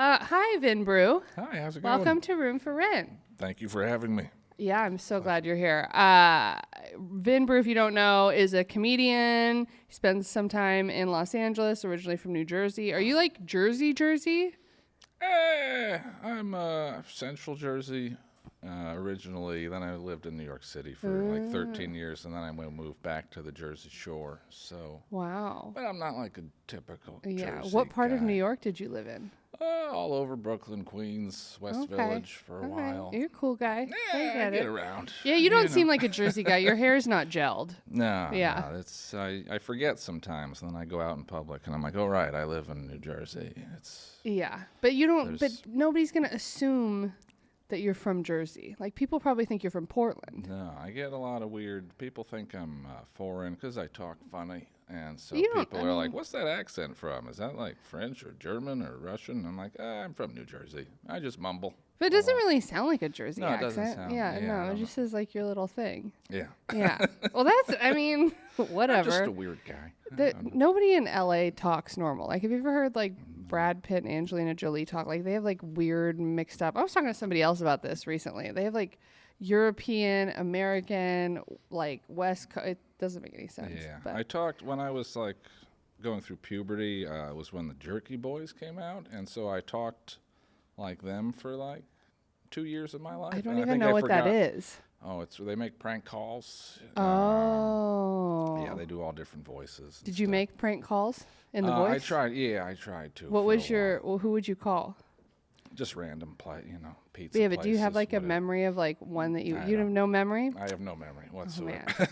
Hi, Vin Brue. Hi, how's it going? Welcome to Room for Rent. Thank you for having me. Yeah, I'm so glad you're here. Vin Brue, if you don't know, is a comedian. He spends some time in Los Angeles, originally from New Jersey. Are you like Jersey? I'm Central Jersey originally. Then I lived in New York City for like 13 years, and then I moved back to the Jersey Shore. So, Wow. but I'm not like a typical Yeah. Jersey What part of guy. New York did you live in? All over Brooklyn, Queens, West Okay. Village for a All right. while. You're a cool guy. I get it. around. Yeah, you don't know. seem like a Jersey guy. Your hair's not gelled. No, Yeah. no, it's I forget sometimes, and then I go out in public, and I'm like, oh right, I live in New Jersey. It's Yeah, but you don't. But There's- nobody's gonna assume that you're from Jersey. Like people probably think you're from Portland. No, I get a lot of weird. People think I'm foreign because I talk funny, and so You don't- people are like, "What's that accent from? Is that like French or German or Russian?" I'm like, I'm from New Jersey. I just mumble. But it doesn't really sound like a Jersey No, it accent. doesn't sound- Yeah, yeah, I no, it don't just is like your little thing. Yeah, Yeah. Well, that's. I mean, I'm whatever. just a weird guy. Nobody in LA talks normal. Like, have you ever heard like Brad Pitt and Angelina Jolie talk? Like, they have like weird mixed up. I was talking to somebody else about this recently. They have like European, American, like West Coast. It doesn't make any sense. Yeah, But I talked when I was like going through puberty. Was when the Jerky Boys came out, and so I talked like them for like 2 years of my life. I don't and even think know I what that forgot- is. Oh, they make prank calls. Oh. Yeah, they do all different voices. and Did you stuff. make prank calls in the voice? I tried. Yeah, I tried to. What for was a your? while. Well, who would you call? Just random pizza. Yeah, but do you have places, like a whatever. memory of like one that you I have don't. no memory? I have no memory Oh, whatsoever.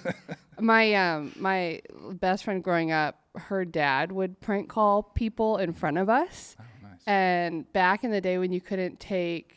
man. My best friend growing up, her dad would prank call people in front of us. Oh, nice. And back in the day when you couldn't take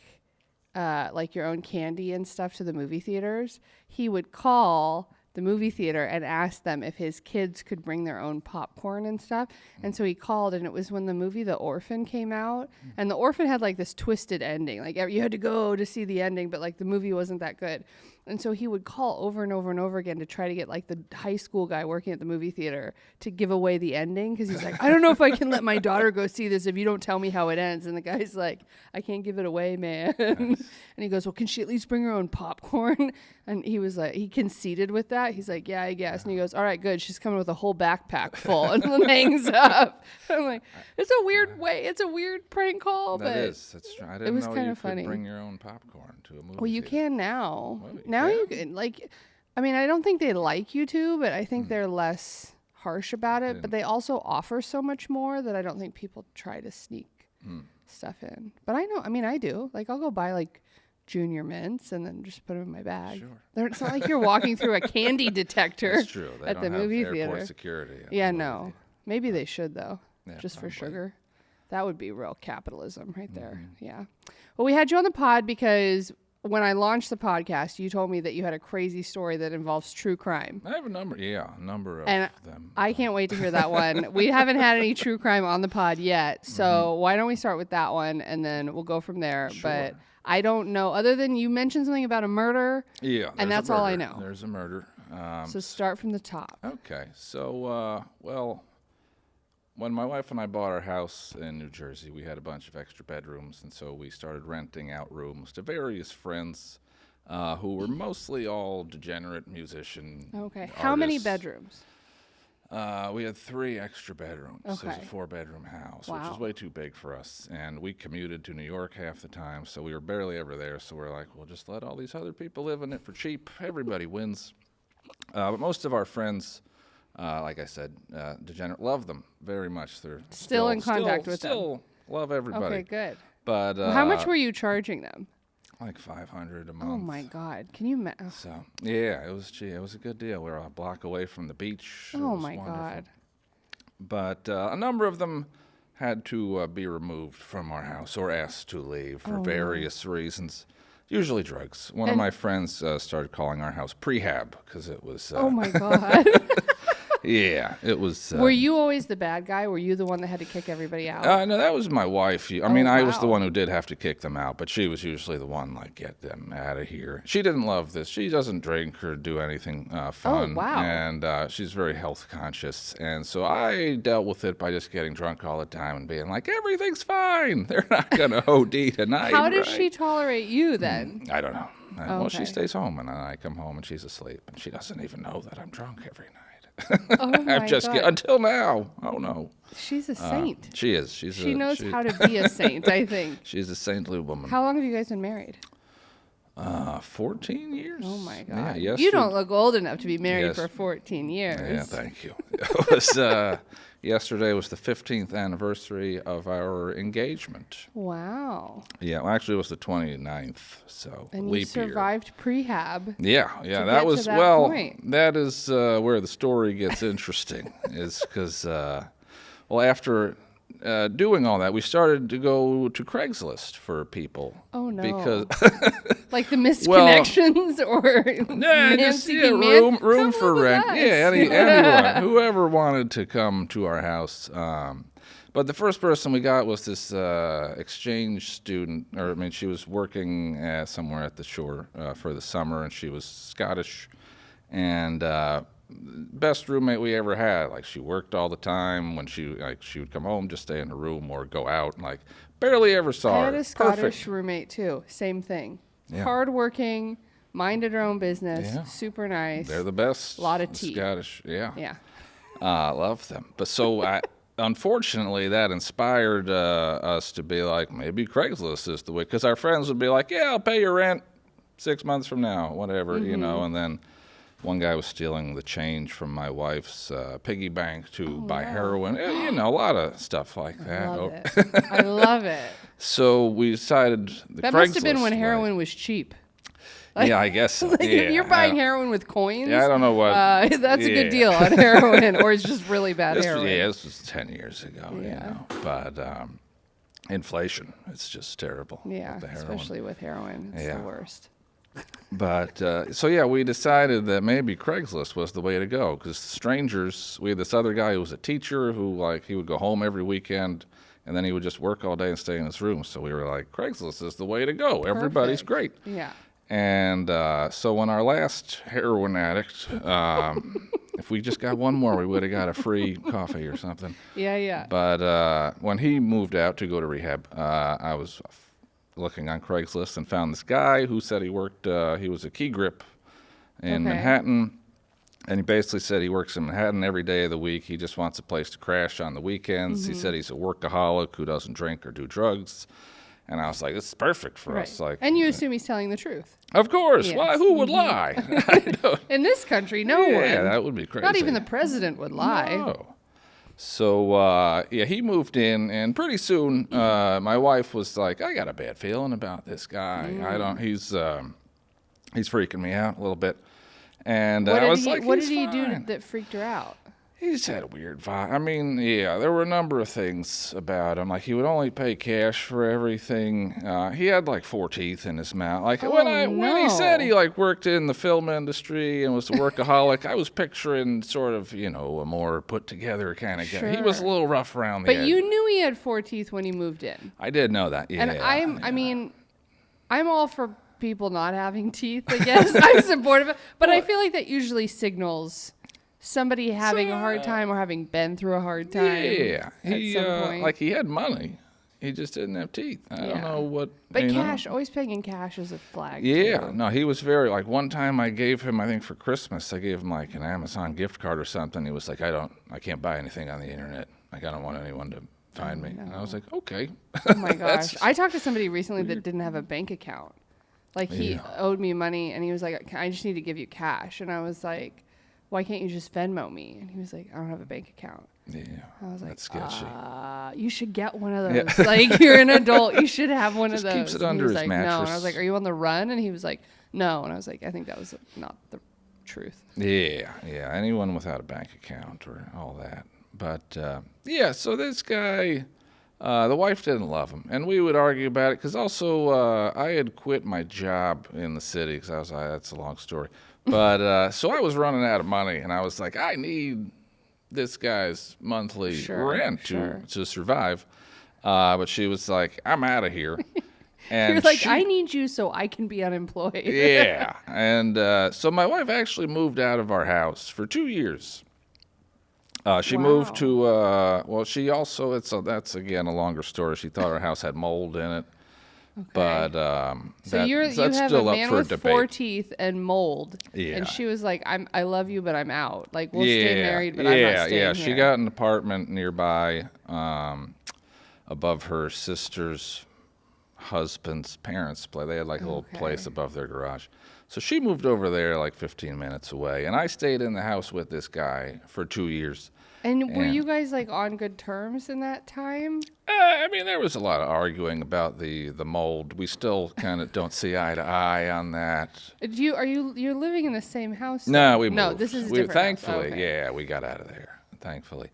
like your own candy and stuff to the movie theaters, he would call the movie theater and ask them if his kids could bring their own popcorn and stuff. And so he called, and it was when the movie The Orphan came out, and The Orphan had like this twisted ending. Like you had to go to see the ending, but like the movie wasn't that good. And so he would call over and over and over again to try to get like the high school guy working at the movie theater to give away the ending. Cause he's like, I don't know if I can let my daughter go see this if you don't tell me how it ends. And the guy's like, I can't give it away, man. And he goes, well, can she at least bring her own popcorn? And he was like, he conceded with that. He's like, yeah, I guess. And he goes, all right, good. She's coming with a whole backpack full, and then hangs up. I'm like, it's a weird way. It's a weird prank call, but That's true. I didn't was know kinda you funny. could bring your own popcorn to a movie. well, you theater. can now. Well, you Now you can? can, like, I mean, I don't think they like you to, but I think they're less harsh about it. But they also offer so much more that I don't think people try to sneak stuff in. But I know, I mean, I do. Like, I'll go buy like Junior Mints and then just put them in my bag. Sure. It's not like you're walking through a candy detector That's true. They at don't the have movie airport theater. security. at the Yeah, movie no. theater. Maybe they should though, Yeah, just for probably. sugar. That would be real capitalism right there. Mm-hmm. Yeah. Well, we had you on the pod because when I launched the podcast, you told me that you had a crazy story that involves true crime. I have a number of And them. I can't wait to hear that one. We haven't had any true crime on the pod yet. So why don't we start with that one and then we'll go from there. But Sure. I don't know, other than you mentioned something about a murder. Yeah, and there's a that's all I murder. know. There's a murder. So start from the top. Okay, so well, when my wife and I bought our house in New Jersey, we had a bunch of extra bedrooms, and so we started renting out rooms to various friends who were mostly all degenerate musician. Okay. How many artists. bedrooms? We had 3 extra bedrooms. So it was Okay. a 4-bedroom house, which Wow. was way too big for us. And we commuted to New York half the time, so we were barely ever there. So we're like, we'll just let all these other people live in it for cheap. Everybody wins. But most of our friends, like I said, degenerate, love them very much. They're Still in contact with them. Still love everybody. Okay, good. But Well, how much were you charging them? like $500 a month. Oh my God. Can you imagine? So yeah, it was cheap. It was a good deal. We were a block away from the beach. It Oh was my wonderful. God. But a number of them had to be removed from our house or asked to leave for various reasons, usually drugs. One of And- my friends started calling our house prehab because it was Oh my God. Yeah, it was. Were you always the bad guy? Were you the one that had to kick everybody out? No, that was my wife. I mean, I was the wow. one who did have to kick them out, but she was usually the one, like, get them out of here. She didn't love this. She doesn't drink or do anything fun. wow. And she's very health conscious. And so I dealt with it by just getting drunk all the time and being like, everything's fine. They're not going to OD tonight. How does right? she tolerate you then? I don't know. Well, she Okay. stays home, and then I come home and she's asleep, and she doesn't even know that I'm drunk every night. Oh my I'm just God. until now. Oh no. She's a saint. She is. She knows how to be a saint, I think. She's a saintly woman. How long have you guys been married? 14 years. Oh my Yeah, God. You don't look old enough to be married Yes. for 14 years. Yeah, thank you. It was yesterday was the 15th anniversary of our engagement. Wow. Yeah, well, actually it was the 29th, so And you leap year. survived prehab. Yeah, to that get was to that well. point. That is where the story gets interesting, is because after doing all that, we started to go to Craigslist for people. Oh, no. Because Like the misconnections or yeah, man just seeking room Come for live with rent. us. Yeah, anyone, whoever wanted to come to our house. But the first person we got was this exchange student, or I mean, she was working somewhere at the shore for the summer, and she was Scottish, and best roommate we ever had. Like, she worked all the time. When she would come home, just stay in her room or go out. Like, barely ever saw I her. had a Scottish Perfect. roommate too. Same thing. Yeah. Hardworking, minded her own business, Yeah. super nice. They're the best. Lot of the tea. Scottish, yeah. Yeah. Love them. But so unfortunately, that inspired us to be like, maybe Craigslist is the way, because our friends would be like, yeah, I'll pay your rent 6 months from now, whatever, you know. And then one guy was stealing the change from my wife's piggy bank to buy heroin. You know, a lot of stuff like that. Love it. I love it. So we decided the That must have been Craigslist when way. heroin was cheap. Yeah, I guess so. Like yeah, if you're buying I heroin with coins, don't- Yeah, I don't know what. that's a yeah. good deal on heroin, or it's just really bad heroin. This was 10 years ago, you Yeah. know. But inflation, it's just terrible. Yeah, with the heroin. especially with heroin. It's Yeah. the worst. But so yeah, we decided that maybe Craigslist was the way to go, because strangers. We had this other guy who was a teacher who, like, he would go home every weekend, and then he would just work all day and stay in his room. So we were like, Craigslist is the way to go. Everybody's great. Yeah. And so when our last heroin addict, if we just got one more, we would have got a free coffee or something. Yeah, yeah. But when he moved out to go to rehab, I was looking on Craigslist and found this guy who said he worked, he was a key grip in Okay. Manhattan. And he basically said he works in Manhattan every day of the week. He just wants a place to crash on the weekends. He said he's a workaholic who doesn't drink or do drugs. And I was like, this is perfect for us. Like, And you assume he's telling the truth. of course. Yes. Why? Who would lie? I don't- In this country, no yeah, one. that would be crazy. Not even the president would lie. No. So yeah, he moved in, and pretty soon, my wife was like, "I got a bad feeling about this guy. I don't. He's freaking me out a little bit." And I was like, what "He's did he do fine." that freaked her out? He just had a weird vibe. I mean, yeah, there were a number of things about him. Like, he would only pay cash for everything. He had like 4 teeth in his mouth. Like, when he said he like worked in the film industry and was a workaholic, I was picturing sort of, you know, a more put together kind of guy. He was a Sure. little rough around the But edge. you knew he had 4 teeth when he moved in. I did know that. Yeah. And I mean, I'm all for people not having teeth, I guess. I'm supportive of it. But I feel like that usually signals somebody having a hard time or having been through a hard time. Yeah. At He some point. like, he had money. He just didn't have teeth. I don't Yeah. know what. But you know. cash, always paying in cash is a flag. Yeah, too. no, he was very, like, one time I gave him, I think for Christmas, I gave him like an Amazon gift card or something. He was like, I can't buy anything on the internet. Like, I don't want anyone to find me. And I was like, okay. Oh my gosh. I talked to somebody recently that didn't have a bank account. Like, he owed me money and he was like, I just need to give you cash. And I was like, why can't you just Venmo me? And he was like, I don't have a bank account. Yeah, I was like, that's sketchy. You should get one of those. Like, you're an adult. You should have one Just of those. keeps it And he under was his like, No. And I mattress. was like, are you on the run? And he was like, no. And I was like, I think that was not the truth. Yeah, anyone without a bank account or all that. But, yeah, so this guy, the wife didn't love him. And we would argue about it because also I had quit my job in the city because I was like, that's a long story. But so I was running out of money, and I was like, I need this guy's monthly Sure, rent sure. to survive. But she was like, I'm out of here. And You're like, I need you so I can be unemployed. yeah. And so my wife actually moved out of our house for 2 years. She moved to, well, she also, that's again a longer story. She thought our house had mold in it. Okay. But So you that's have still a up man for with debate. 4 teeth and mold, Yeah. and she was like, I love you, but I'm out. Like, we'll stay married, but I'm not staying yeah. here. She got an apartment nearby, above her sister's husband's parents' place. They had like a little place above their garage. So she moved over there like 15 minutes away, and I stayed in the house with this guy for 2 years. And were you guys like on good terms in that time? I mean, there was a lot of arguing about the mold. We still kind of don't see eye to eye on that. You're living in the same house? No, then? we moved. No, this is a different thankfully, house. Okay. yeah, we got out of there. Thankfully.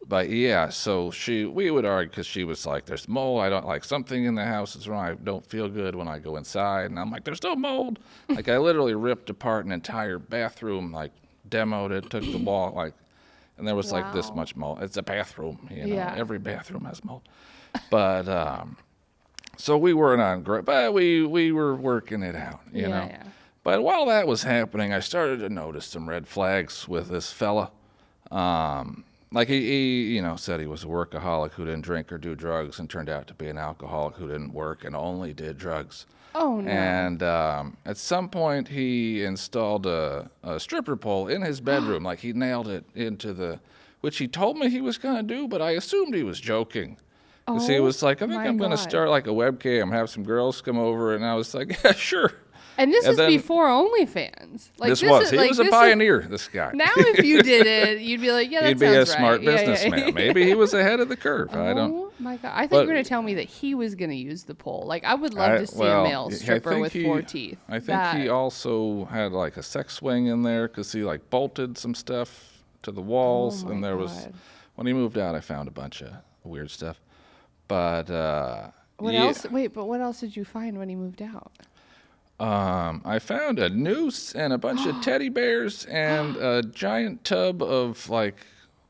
But yeah, so we would argue because she was like, "There's mold. I don't like something in the house is wrong. I don't feel good when I go inside." And I'm like, "There's no mold." Like I literally ripped apart an entire bathroom, like demoed it, took the wall, like, and there was like this Wow. much mold. It's a bathroom, you know. Yeah. Every bathroom has mold. But so we weren't on great, but we were working it out, you know. Yeah. But while that was happening, I started to notice some red flags with this fella. Like he said he was a workaholic who didn't drink or do drugs, and turned out to be an alcoholic who didn't work and only did drugs. Oh, no. And at some point, he installed a stripper pole in his bedroom. Like he nailed it into which he told me he was going to do, but I assumed he was joking. Because he was like, I think I'm going to start like a webcam, have some girls come over. And I was like, yeah, sure. And this is then- before OnlyFans. Like, He was a pioneer, this guy. Now, if you did it, you'd be like, yeah, that He'd be sounds a smart right. Yeah, businessman. Maybe he was ahead of the curve. I don't. Oh my god! I thought But- you were going to tell me that he was going to use the pole. Like, I would love to see a male I stripper think with he- 4 teeth. I think he also had like a sex swing in there because he like bolted some stuff to the walls, Oh my and there was God. when he moved out, I found a bunch of weird stuff. But What else? Wait, but what else did you find when he moved out? I found a noose and a bunch of teddy bears and a giant tub of like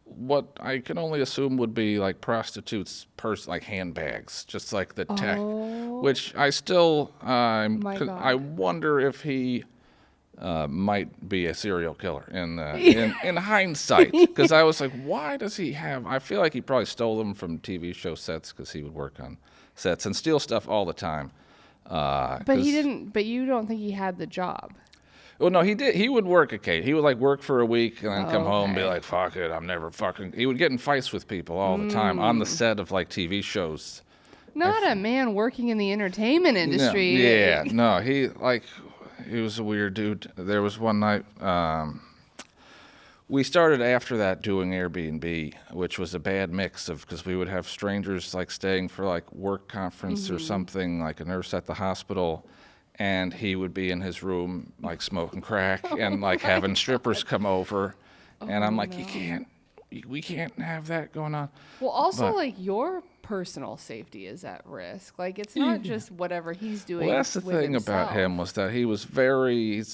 what I can only assume would be like prostitutes' like handbags, just like the tech. Oh. Which I still My God. I wonder if he might be a serial killer in hindsight, because I was like, why does he have? I feel like he probably stole them from TV show sets because he would work on sets and steal stuff all the time. But he didn't. But you don't think he had the job? Well, no, he did. He would work He would like work for a week and then come home and be Okay. like, "Fuck it, I'm never fucking." He would get in fights with people all the time on the set of like TV shows. Not a man working in the entertainment industry. No, he was a weird dude. There was one night we started after that doing Airbnb, which was a bad mix of because we would have strangers like staying for like work conference or something, like a nurse at the hospital, and he would be in his room like smoking crack and like having strippers come over, and I'm like, we can't have that going on. Well, also But- like your personal safety is at risk. Like it's not just whatever he's doing. Well, that's the with thing about himself. him was that he was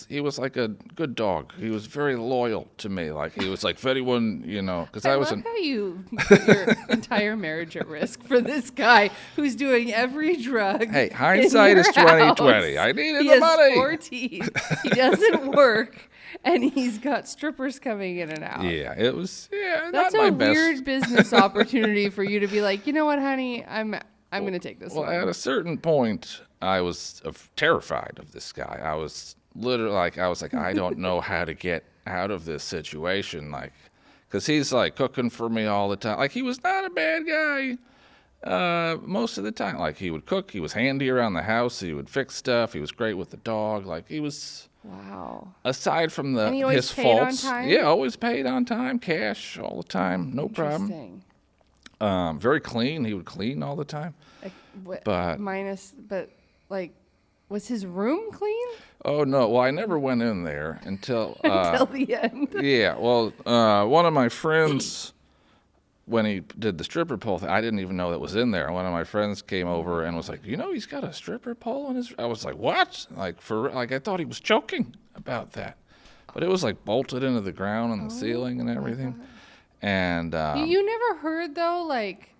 he was like a good dog. He was very loyal to me. Like he was like, if anyone, because I was love how you put your entire marriage at risk for this guy who's doing every drug. Hey, in hindsight your is 20/20. house. I needed he the has money. 4 teeth. He doesn't work, and he's got strippers coming in and out. Yeah, it was. Yeah, That's not my a best. weird business opportunity for you to be like, you know what, honey, I'm going to take this Well, one. at a certain point, I was terrified of this guy. I was literally like, I don't know how to get out of this situation, like, because he's like cooking for me all the time. Like he was not a bad guy. Most of the time, like he would cook. He was handy around the house. He would fix stuff. He was great with the dog. Like he was. Wow. Aside from And he always his paid on faults, time? yeah, always paid on time, cash all the time, no problem. Interesting. Very clean. He would clean all the time. Like, But- but like, was his room clean Oh no! Well, I never went in there until. until the end? Yeah. Well, one of my friends, when he did the stripper pole thing, I didn't even know that was in there. One of my friends came over and was like, he's got a stripper pole in his. I was like, what? Like I thought he was joking about that. but it was like bolted into the ground and the ceiling and everything. And you never heard though, like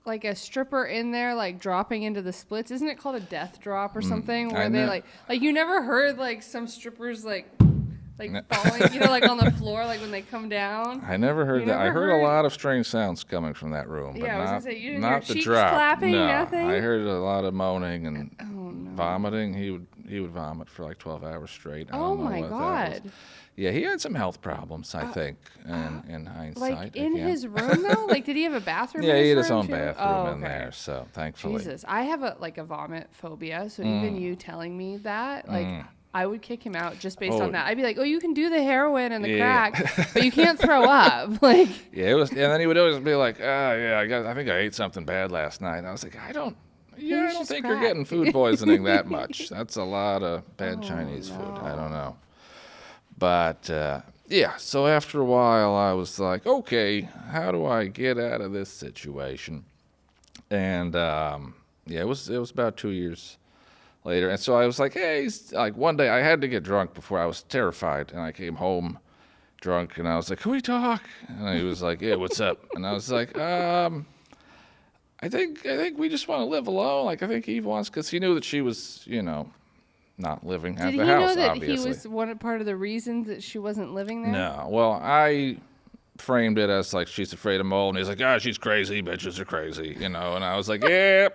a stripper in there, like dropping into the splits. Isn't it called a death drop or something? Where they like you never heard like some strippers like falling, like on the floor, like when they come down. I never heard that. I heard a lot of strange sounds coming from that room, but I was gonna say, you didn't not hear the cheeks drop. clapping, No, nothing? I heard a lot of moaning and vomiting. He would vomit for like 12 hours straight. I don't know my what that God. was. Yeah, he had some health problems, I think, in hindsight. Like in his room though? Like did he have a bathroom? Yeah, in he had his his room own too? bathroom in there, so thankfully. Jesus, I have a vomit phobia, so even you telling me that, like I would kick him out just based on that. I'd be like, "Oh, you can do the heroin and the crack, but you can't throw up." Like, yeah, it was, and then he would always be like, "Oh, yeah, I think I ate something bad last night." And I was like, I don't think you're getting food poisoning that much. That's a lot of bad Chinese food. I don't know, but yeah. So after a while, I was like, "Okay, how do I get out of this situation?" And it was about 2 years later, and so I was like, hey, like one day I had to get drunk before. I was terrified, and I came home drunk, and I was like, can we talk? And he was like, yeah, what's up? And I was like, I think we just want to live alone. Like I think Eve wants, because he knew that she was, not living at the house. Did he know that obviously. he was part of the reasons that she wasn't living there? No. Well, I framed it as like she's afraid of mold, and he's like, she's crazy. Bitches are crazy, And I was like, yeah,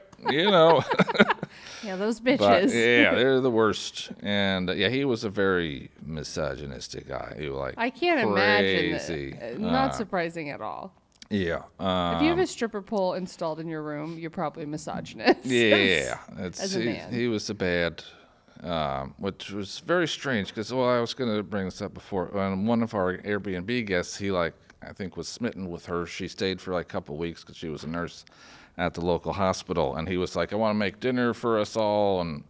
Yeah, those bitches. But, yeah, they're the worst. And he was a very misogynistic guy. He was like I can't crazy. imagine that. Not surprising at all. Yeah. If you have a stripper pole installed in your room, you're probably misogynist. Yeah. As a man. He was a bad, which was very strange because, I was going to bring this up before. One of our Airbnb guests, he I think was smitten with her. She stayed for like a couple weeks because she was a nurse at the local hospital, and he was like, I want to make dinner for us all and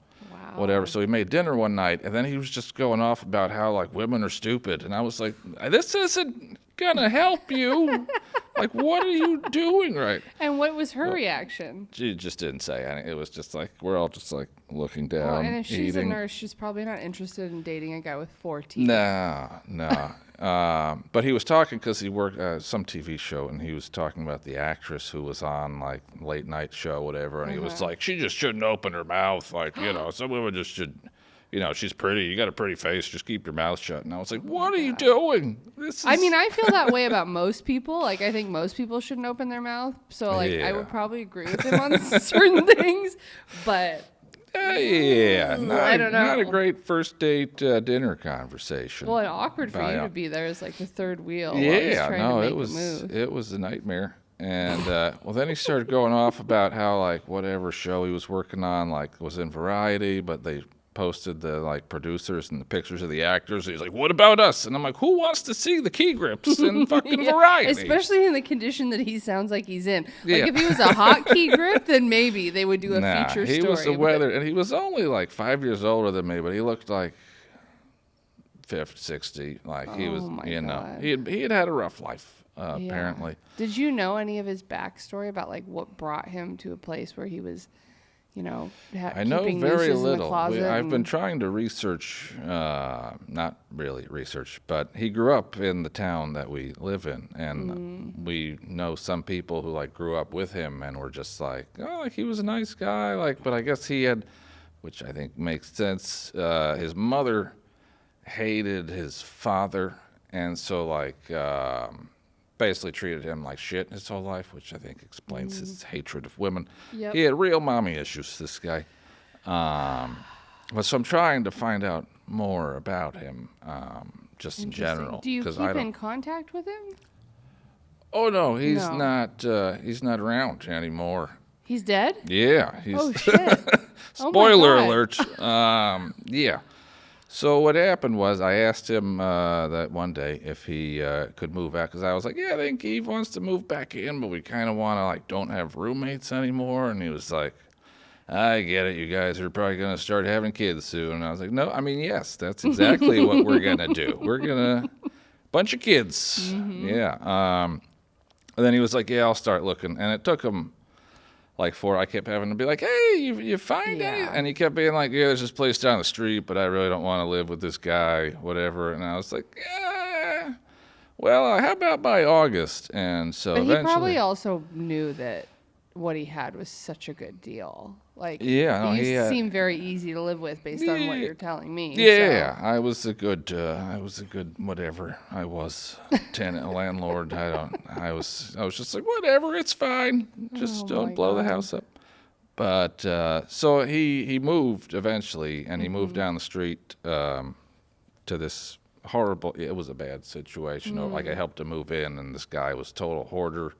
whatever. So he made dinner one night, and then he was just going off about how like women are stupid, and I was like, this isn't gonna help you. Like, what are you doing right? And what was her reaction? She just didn't say anything. It was just like we're all just like looking down, Well, and if she's eating. a nurse, she's probably not interested in dating a guy with 4 teeth. No. But he was talking because he worked some TV show, and he was talking about the actress who was on like late night show, whatever. And he was like, she just shouldn't open her mouth, like some women just should. She's pretty. You got a pretty face. Just keep your mouth shut. And I was like, what are you doing? I mean, I feel that way about most people. Like, I think most people shouldn't open their mouth. So, I would probably agree with him on certain things. But I don't know. Not a great first date dinner conversation. Well, and awkward for you to be there as like the third wheel. Yeah, no, it was a nightmare. And then he started going off about how like whatever show he was working on like was in Variety, but they posted the like producers and the pictures of the actors. He's like, what about us? And I'm like, who wants to see the key grips in fucking Variety? Especially in the condition that he sounds like he's in. Like if he was a hot key grip, then maybe they would do a feature story. He was a weather, and he was only like 5 years older than me, but he looked like 50, 60. Like he was, God. he had a rough life, apparently. Did you know any of his backstory about like what brought him to a place where he was, I know very little. I've been trying to research, not really research, but he grew up in the town that we live in, and we know some people who like grew up with him and were just like, like he was a nice guy, like, but I guess he had, which I think makes sense. His mother hated his father, and so like basically treated him like shit his whole life, which I think explains his hatred of women. Yep. He had real mommy issues, this guy. So I'm trying to find out more about him, just in general. Do you keep in contact with him? Oh no, he's not. He's not around anymore. He's dead? Yeah. Oh shit! Spoiler alert. Yeah. So what happened was I asked him that one day if he could move out, because I was like, I think Eve wants to move back in, but we kind of want to like don't have roommates anymore. And he was like, I get it. You guys are probably going to start having kids soon. And I was like, no, I mean, yes, that's exactly what we're going to do. We're going to bunch of kids. Yeah. And then he was like, I'll start looking. And it took him I kept having to be like, hey, you find any? And he kept being like, yeah, there's this place down the street, but I really don't want to live with this guy, whatever. And I was like, yeah, well, how about by August? And so But he eventually, probably also knew that what he had was such a good deal. Like, yeah, no, you seem very easy to live with based on what you're telling me. Yeah, I was a good whatever. I was tenant, landlord. I was just like, whatever, it's fine. Just don't blow the house up. But so he moved eventually, and he moved down the street to this horrible. It was a bad situation. Like I helped him move in, and this guy was total hoarder.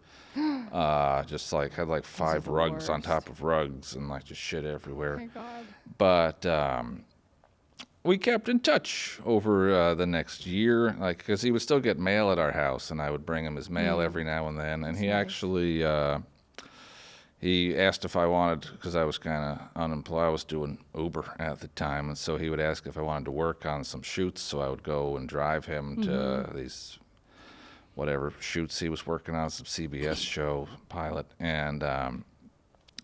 Just like had like 5 rugs on top of rugs and like just shit everywhere. Oh my God. But we kept in touch over the next year, like because he would still get mail at our house, and I would bring him his mail every now and then. And he actually he asked if I wanted, because I was kind of unemployed. I was doing Uber at the time, and so he would ask if I wanted to work on some shoots. So I would go and drive him to these whatever shoots he was working on, some CBS show pilot. And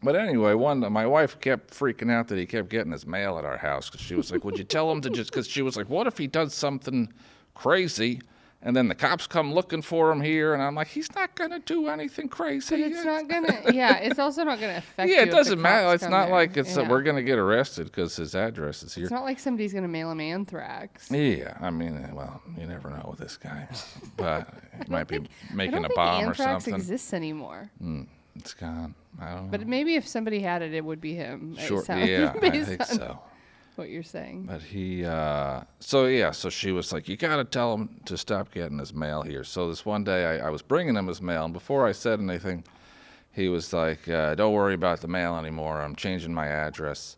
but anyway, my wife kept freaking out that he kept getting his mail at our house, because she was like, would you tell him to just, because she was like, what if he does something crazy and then the cops come looking for him here? And I'm like, he's not going to do anything crazy. But it's not going to, yeah, it's also not going to affect you. Yeah, it if doesn't the matter. cops It's come not there. like it's that we're going to get arrested because his address is here. It's not like somebody's going to mail him anthrax. Yeah, I mean, well, you never know with this guy. But he might be making I don't a bomb or think anthrax something. exists anymore. It's gone. I don't know. But maybe if somebody had it, it would be him. Sure, yeah, I based think on so. what you're saying. But he, so she was like, you got to tell him to stop getting his mail here. So this one day I was bringing him his mail, and before I said anything, he was like, don't worry about the mail anymore. I'm changing my address.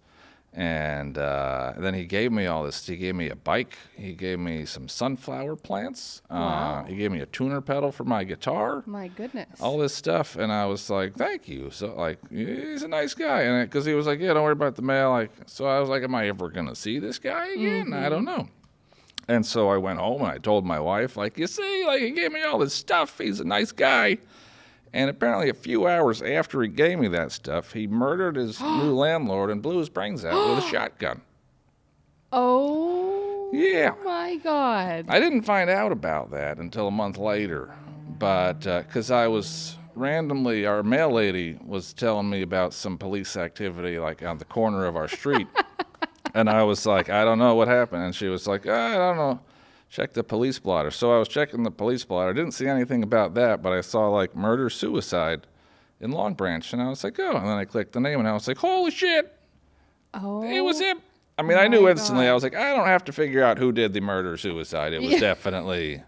And then he gave me all this. He gave me a bike. He gave me some sunflower plants. Wow. He gave me a tuner pedal for my guitar. My goodness. All this stuff, and I was like, thank you. So like, he's a nice guy, and because he was like, yeah, don't worry about the mail. Like, so I was like, am I ever gonna see this guy again? I don't know. And so I went home and I told my wife, like, you see, like he gave me all this stuff. He's a nice guy. And apparently a few hours after he gave me that stuff, he murdered his new landlord and blew his brains out with a shotgun. Oh. Yeah. My God. I didn't find out about that until a month later, but because I was randomly, our mail lady was telling me about some police activity like on the corner of our street, and I was like, I don't know what happened, and she was like, I don't know, check the police blotter. So I was checking the police blotter. I didn't see anything about that, but I saw like murder suicide in Long Branch, and I was like, oh, and then I clicked the name, and I was like, holy shit, Oh. it was him. I mean, I knew my instantly. God. I was like, I don't have to figure out who did the murder-suicide. It was definitely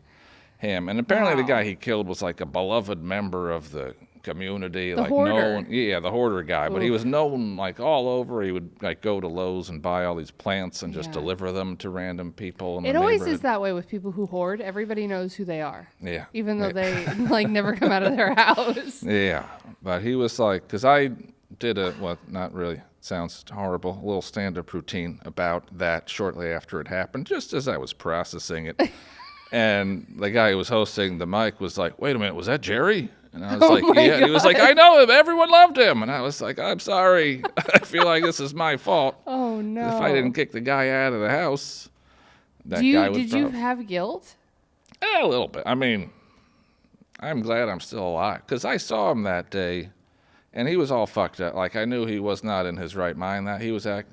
him. And apparently the guy he killed was like a beloved member of the community. The like hoarder. known, yeah, the hoarder guy. But he was known like all over. He would like go to Lowe's and buy all these plants and just Yeah. deliver them to random people in It the always neighborhood. is that way with people who hoard. Everybody knows who they are. Yeah. Even though Yeah. they like never come out of their house. Yeah, but he was like, because I did not really, sounds horrible, a little stand-up routine about that shortly after it happened, just as I was processing it. And the guy who was hosting the mic was like, wait a minute, was that Jerry? And I was like, my yeah. And he was like, I know him. Everyone loved him. And I was like, I'm sorry. I feel like this is my fault. Oh no. If I didn't kick the guy out of the house, that Do you, guy would did you have guilt? a little bit. I mean, I'm glad I'm still alive because I saw him that day, and he was all fucked up. Like I knew he was not in his right mind. That he was the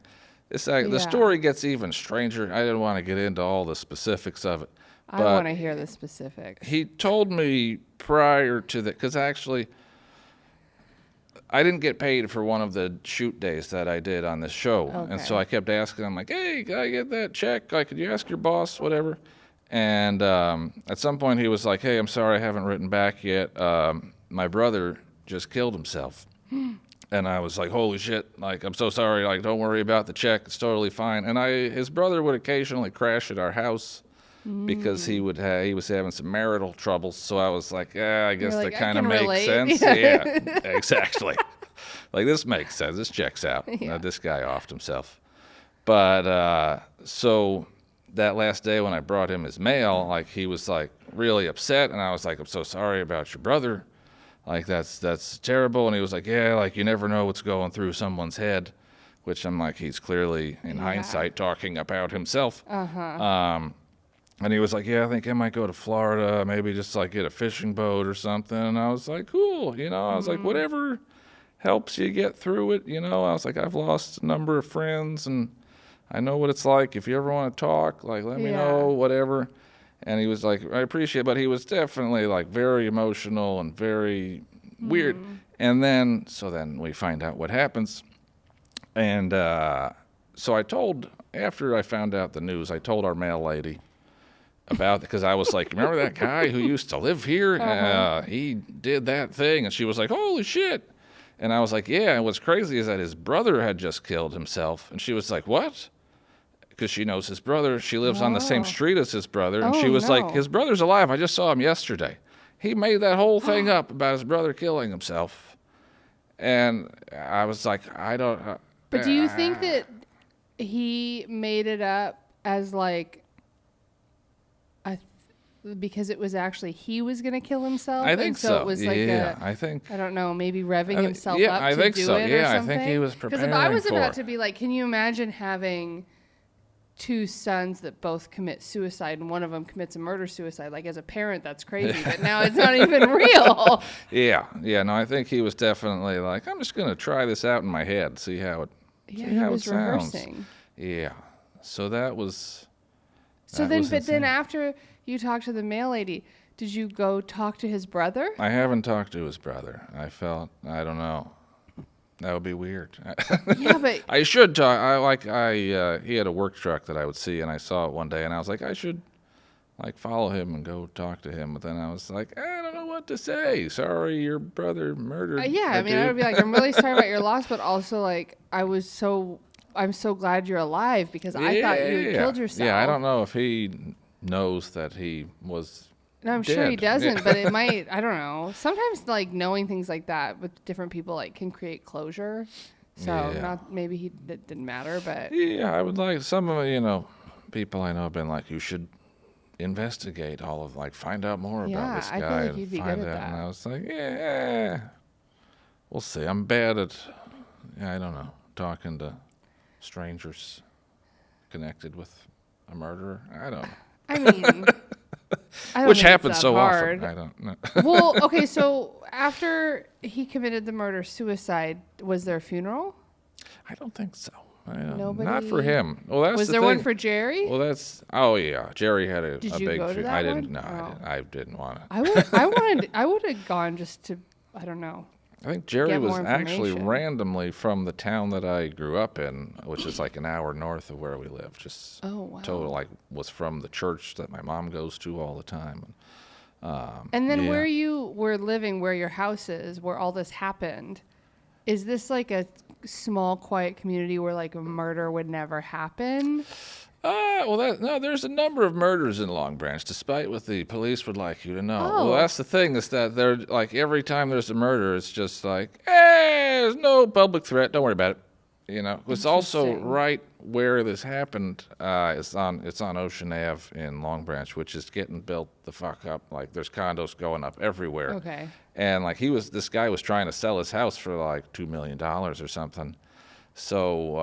Yeah. story gets even stranger. I didn't want to get into all the specifics of it. I But want to hear the specifics. he told me prior to that, because actually, I didn't get paid for one of the shoot days that I did on this show. And so Okay. I kept asking him, like, hey, can I get that check? Like, could you ask your boss, whatever? And at some point he was like, hey, I'm sorry I haven't written back yet. My brother just killed himself. And I was like, holy shit, like, I'm so sorry. Like, don't worry about the check. It's totally fine. And his brother would occasionally crash at our house because he was having some marital troubles. So I was like, yeah, I guess You're that like, I kind of can makes relate. sense. Yeah, exactly. Like, this makes sense. This checks out. This guy offed himself. But so that last day when I brought him his mail, like, he was like really upset. And I was like, I'm so sorry about your brother. Like, that's terrible. And he was like, yeah, like, you never know what's going through someone's head, which I'm like, he's clearly, in hindsight, talking about himself. And he was like, yeah, I think I might go to Florida, maybe just, like, get a fishing boat or something. And I was like, cool. You know, I was like, whatever helps you get through it. You know, I was like, I've lost a number of friends, and I know what it's like. If you ever want to talk, like, let me know, whatever. And he was like, I appreciate it, but he was definitely, like, very emotional and very weird. And then, so then we find out what happens. And so I told, after I found out the news, I told our mail lady about, because I was like, remember that guy who used to live here? He did that thing. And she was like, holy shit. And I was like, yeah. And what's crazy is that his brother had just killed himself. And she was like, what? Because she knows his brother. She lives on the same street as his brother. And she was like, his brother's alive. I just saw him yesterday. He made that whole thing up about his brother killing himself. And I was like, I don't... But do you think that he made it up as like... because it was actually he was going to kill himself? I think and so. It was like I think... I don't know, maybe revving himself yeah, up I to think do so. it Yeah, or something? I think he was preparing Because if I was for about it. to be like, can you imagine having 2 sons that both commit suicide and one of them commits a murder-suicide? Like, as a parent, that's crazy, but now it's not even real. Yeah, no, I think he was definitely like, I'm just going to try this out in my head, see how it Yeah, see he how was it sounds. rehearsing. Yeah, so that was... So that then, was but then insane. after you talked to the mail lady, did you go talk to his brother? I haven't talked to his brother. I don't know. That would be weird. Yeah, but I should talk. He had a work truck that I would see, and I saw it one day, and I was like, I should, like, follow him and go talk to him. But then I was like, I don't know what to say. Sorry, your brother murdered. yeah, a I mean, I would dude. be like, I'm really sorry about your loss, but also like, I'm so glad you're alive because I thought you had killed yourself. Yeah, I don't know if he knows that he was. No, I'm sure he dead. doesn't, but it might. I don't know. Sometimes like knowing things like that with different people like can create closure. So not maybe it didn't matter, but Yeah, I would like some of people I know have been like, you should investigate all of, like, find out more about this I guy feel like and you'd be find good at out. that. And I was like, yeah, we'll see. I'm bad at, I don't know, talking to strangers connected with a murderer. I don't know. I mean, I don't Which think it's happens that so hard. often. I don't know. Well, okay, so after he committed the murder-suicide, was there a funeral? I don't think so. Not Nobody- for him. Well, that's Was the there thing. one for Jerry? Well, oh yeah, Jerry had a Did a you big. go to fu- that I didn't. one? No, Oh. I didn't want to. I would have gone just to, I don't know. I think Jerry Get was more actually information. randomly from the town that I grew up in, which is like an hour north of where we live. Just Oh, wow. total, like, was from the church that my mom goes to all the time. And then yeah. where you were living, where your house is, where all this happened, is this like a small, quiet community where like a murder would never happen? No, there's a number of murders in Long Branch, despite what the police would like you to know. Oh. Well, that's the thing, is that they're like, every time there's a murder, it's just like, hey, there's no public threat, don't worry about it. It's also Interesting. right where this happened. It's on Ocean Ave in Long Branch, which is getting built the fuck up. Like, there's condos going up everywhere. Okay. And like, this guy was trying to sell his house for like $2 million or something. So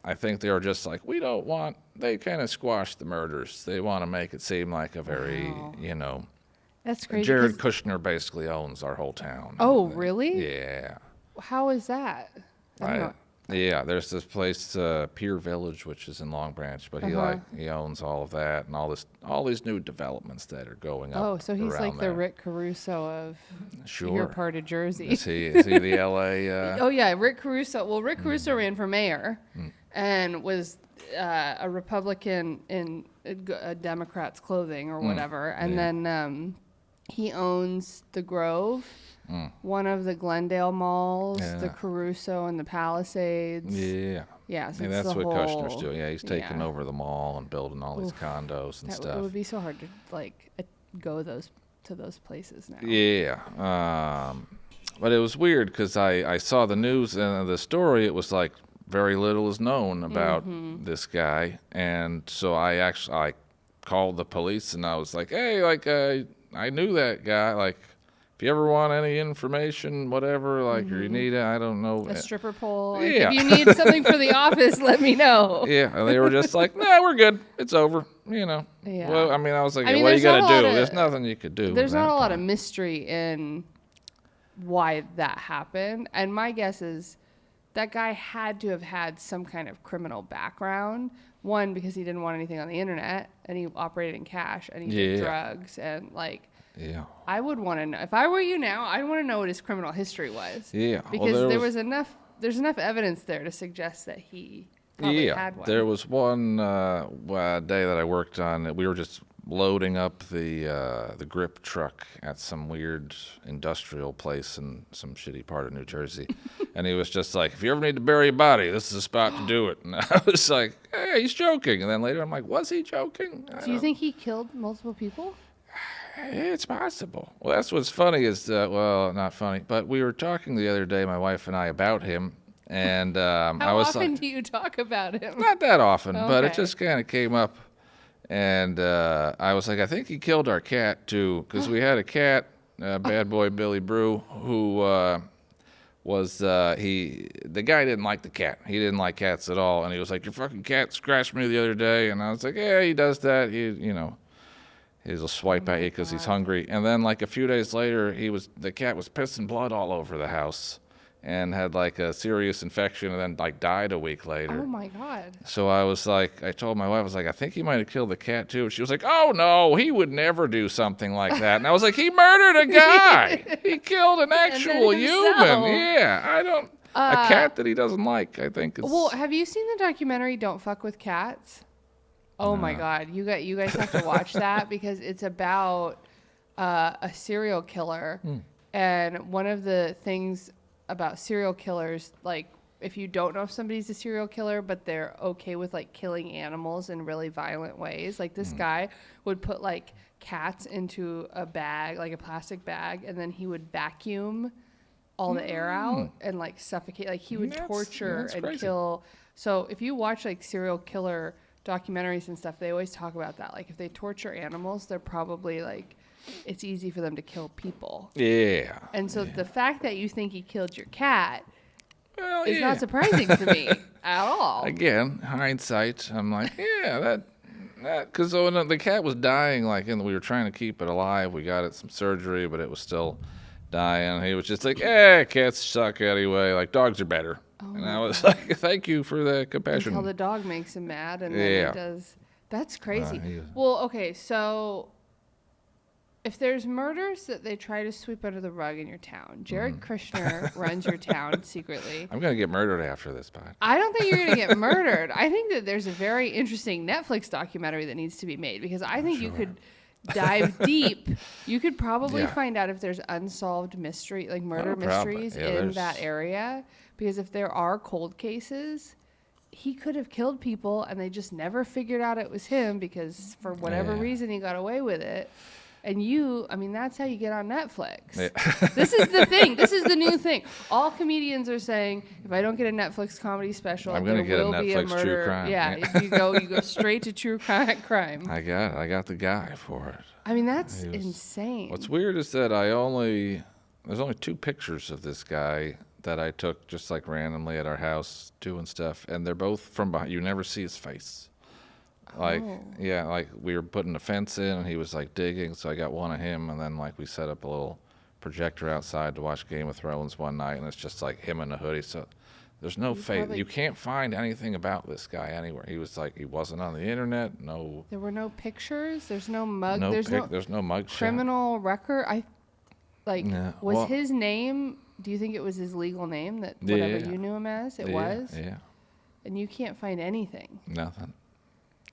I think they were just like, they kind of squashed the murders. They want to make it seem like a very, That's crazy. Jared 'cause- Kushner basically owns our whole town. Oh, really? Yeah. How is that? I don't know. Yeah, there's this place, Pier Village, which is in Long Branch, but he owns all of that and all these new developments that are going up. Oh, so he's around like the there. Rick Caruso of Sure. your part of Jersey. Is he the LA? Oh yeah, Rick Caruso. Well, Rick Mm. Caruso ran for mayor and was a Republican in a Democrat's clothing or whatever. And then he owns the Grove, one of the Glendale malls, the Yeah. Caruso and the Palisades. Yeah. Yeah, so Yeah, it's that's the what whole, Kushner's doing. Yeah, he's taking yeah. over the mall and building all these condos and That stuff. it would be so hard to like go to those places now. Yeah. But it was weird because I saw the news and the story. It was like very little is known about this guy, and so I called the police and I was like, hey, like I knew that guy. Like, if if you ever want any information, whatever, like, or you need it, I don't know. A stripper pole. Like, Yeah. if you need something for the office, let me know. Yeah, and they were just like, nah, we're good. It's over, you know. Yeah. Well, I mean, I was like, I mean, what are you there's going not to a do? lot of- There's nothing you could do. There's at not that a lot of point. mystery in why that happened. And my guess is that guy had to have had some kind of criminal background. One, because he didn't want anything on the internet, and he operated in cash, and he did drugs, and like, Yeah. I would want to know. If I were you now, I'd want to know what his criminal history was. Yeah. Because there's enough evidence there to suggest that he probably had one. There was one day that I worked on that we were just loading up the grip truck at some weird industrial place in some shitty part of New Jersey. And he was just like, if you ever need to bury a body, this is the spot to do it. And I was like, hey, he's joking. And then later I'm like, was he joking? Do you think he killed multiple people? It's possible. Well, that's what's funny is, well, not funny, but we were talking the other day, my wife and I, about him. And I was often like, do you talk about him? not that often, but it Okay. just kind of came up. And I was like, I think he killed our cat, too, because we had a cat, bad boy Billy Brue, who the guy didn't like the cat. He didn't like cats at all. And he was like, your fucking cat scratched me the other day. And I was like, yeah, he does that. He'll swipe at you because he's hungry. And then like a few days later, the cat was pissing blood all over the house and had like a serious infection and then like died a week later. Oh my God. So I was like, I told my wife, I was like, I think he might have killed the cat too. And she was like, oh no, he would never do something like that. And I was like, he murdered a guy. He killed an actual himself. human. Yeah, a cat that he doesn't like, I think is. Well, have you seen the documentary Don't Fuck with Cats? Oh my God. You guys have to watch that because it's about a serial killer. And one of the things about serial killers, like if you don't know if somebody's a serial killer, but they're okay with like killing animals in really violent ways, like this guy would put like cats into a bag, like a plastic bag, and then he would vacuum all the air out and like suffocate. Like he would torture and crazy. kill. So if you watch like serial killer documentaries and stuff, they always talk about that. Like if they torture animals, they're probably like, it's easy for them to kill people. Yeah. And so the fact that you think he killed your cat Well, is yeah. not surprising to me at all. Again, hindsight, I'm like, yeah, that, because when the cat was dying, like, and we were trying to keep it alive, we got it some surgery, but it was still dying. He was just like, cats suck anyway. Like, dogs are better. And I was like, thank you for the compassion. Until the dog makes him mad, and then Yeah. he does. That's crazy. he was- Well, okay, so if there's murders that they try to sweep under the rug in your town, Jared Kushner runs your town secretly. I'm going to get murdered after this pod. I don't think you're going to get murdered. I think that there's a very interesting Netflix documentary that needs to be made because I think you could dive deep. You could probably find out if there's unsolved mystery, like murder mysteries in that area. Because if there are cold cases, he could have killed people and they just never figured out it was him because for whatever reason he got away with it. And that's how you get on Netflix. Yeah. This is the thing. This is the new thing. All comedians are saying, if I don't get a Netflix comedy special, I'm there gonna get a will be a Netflix true murder. crime. Yeah, Yeah. if you go straight to true crime. I got the guy for it. I mean, that's insane. What's weird is that there's only 2 pictures of this guy that I took just like randomly at our house doing stuff, and they're both from behind. You never see his face. Like, like we were putting a fence in and he was like digging, so I got one of him, and then like we set up a little projector outside to watch Game of Thrones one night, and it's just like him in a hoodie. So there's no face. You can't find anything about this guy anywhere. He wasn't on the internet. No. There were no pictures. There's no mug. There's no mug shot. Criminal record. Was Well- his name? Do you think it was his legal name that whatever you knew him as? It was. Yeah. And you can't find anything. Nothing.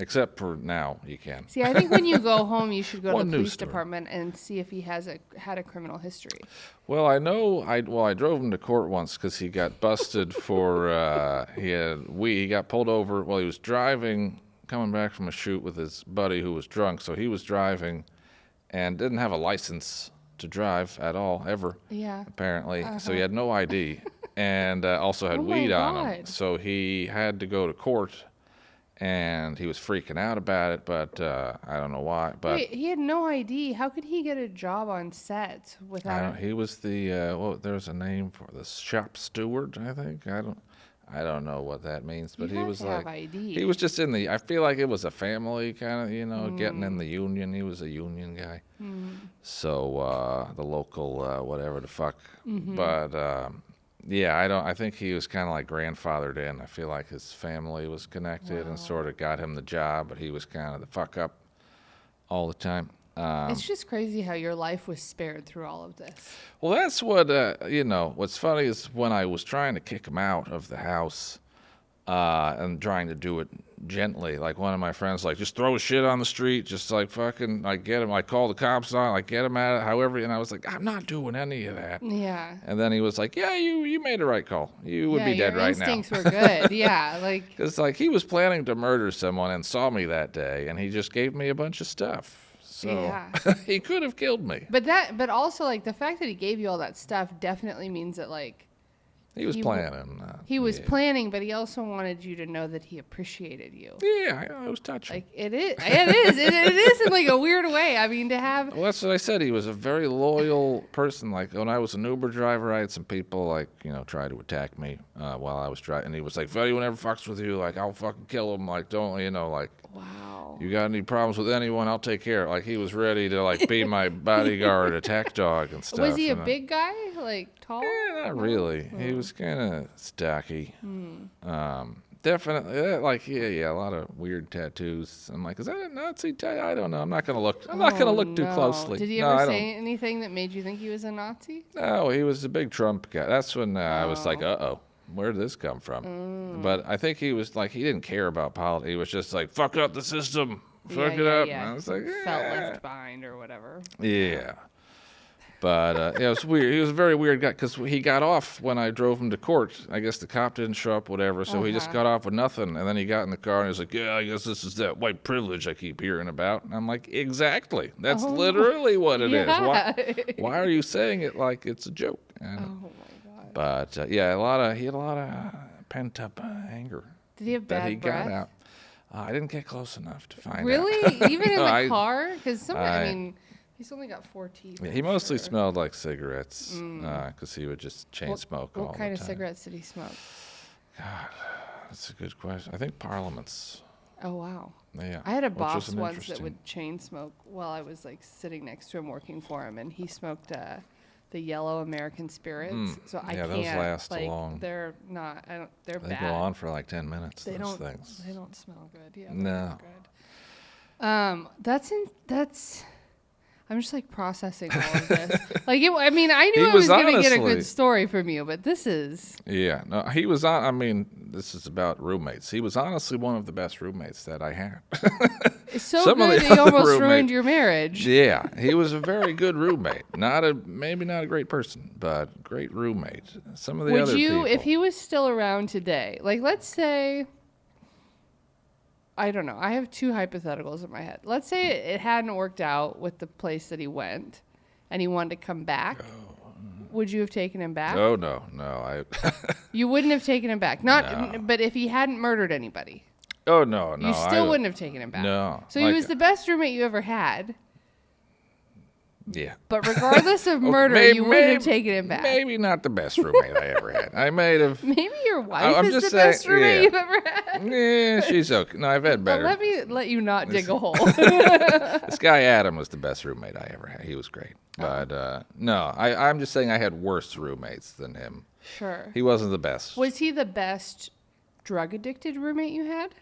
Except for now, you can. See, I think when you go home, you should go to One the news police story. department and see if he had a criminal history. Well, I know. I drove him to court once because he got busted for he got pulled over while he was driving, coming back from a shoot with his buddy who was drunk. So he was driving, and didn't have a license to drive at all ever. Yeah. Apparently, so he had no ID, and also had Oh my weed on him. God. So he had to go to court. and he was freaking out about it, but I don't know why. But Wait, he had no ID. How could he get a job on set I without? don't, he was the well, there's a name for the shop steward, I think. I don't know what that means, but You he have was to like have ID. he was just in the. I feel like it was a family kind of, getting in the union. He was a union guy, so the local whatever the fuck. But yeah, I think he was kind of like grandfathered in. I feel like his family was connected and sort of got him the job, but he was kind of the fuck up all the time. It's just crazy how your life was spared through all of this. Well, that's what, what's funny is when I was trying to kick him out of the house and trying to do it gently, like one of my friends, like, just throw his shit on the street, just like fucking, like, get him, like, call the cops on, like, get him out of it, however, and I was like, I'm not doing any of that. Yeah. And then he was like, yeah, you made the right call. You would be dead right now. Your instincts were good. Yeah, like. Because, like, he was planning to murder someone and saw me that day, and he just gave me a bunch of stuff. So Yeah. he could have killed me. But also, like, the fact that he gave you all that stuff definitely means that, like, He was planning. he was planning, but he also wanted you to know that he appreciated you. Yeah, it was touching. Like, it is in, like, a weird way. I mean, to have. Well, that's what I said. He was a very loyal person. Like, when I was an Uber driver, I had some people, like, try to attack me while I was driving. And he was like, if anyone ever fucks with you, like, I'll fucking kill him. Like, don't, like. Wow. You got any problems with anyone, I'll take care of it. Like, he was ready to, like, be my bodyguard, attack dog and stuff. Was he a big guy? Like, tall? Not really. He was kind of stocky. Definitely, a lot of weird tattoos. I'm like, is that a Nazi tattoo? I don't know. I'm not gonna look. I'm not gonna look too closely. Did he ever say anything that made you think he was a Nazi? No, he was a big Trump guy. That's when I was like, uh-oh, where did this come from? But I think he was like, he didn't care about politics. He was just like, fuck up the system, fuck it up. Yeah. And I was like, felt left behind or whatever. Yeah. But it was weird. He was a very weird guy because he got off when I drove him to court. I guess the cop didn't show up, whatever. So he just got off with nothing. And then he got in the car and he was like, yeah, I guess this is that white privilege I keep hearing about. And I'm like, exactly. That's literally what it is. Why are you saying it like it's a joke? Oh, my God. But, yeah, he had a lot of pent up anger. Did he have bad that he breath? got out. I didn't get close enough to find out. Really? Even in the car? Because he's only got 4 teeth. Yeah, he mostly smelled like cigarettes because he would just chain smoke all the time. What kind of cigarettes did he smoke? God, that's a good question. I think Parliaments. Oh, wow. Yeah. I had a boss once that would chain smoke while I was like sitting next to him working for him, and he smoked the yellow American Spirits. So I can't. Those last like, long. They're not. They're they bad. go on for like 10 minutes. They those don't. things. They don't smell good. Yeah. No. Good. That's. I'm just like processing all of this. I knew I was going to get a good story from you, but this is. Yeah, no, he was on. I mean, this is about roommates. He was honestly one of the best roommates that I had. It's so good that you almost ruined your marriage. Yeah, he was a very good roommate. Maybe not a great person, but great roommate. Some of the other people. If he was still around today, like let's say. I don't know. I have 2 hypotheticals in my head. Let's say it hadn't worked out with the place that he went and he wanted to come back. Would you have taken him back? Oh, no. You wouldn't have taken him back. But if he hadn't murdered anybody. Oh, no. You still wouldn't have taken him back. No. So he was the best roommate you ever had. Yeah. But regardless of murder, you wouldn't have taken him back. Maybe not the best roommate I ever had. I might have. Maybe your wife is the best roommate you've ever had. Yeah, she's okay. No, I've had better. Well, let you not dig a hole. This guy Adam was the best roommate I ever had. He was great. But no, I'm just saying I had worse roommates than him. Sure. He wasn't the best. Was he the best drug-addicted roommate you had?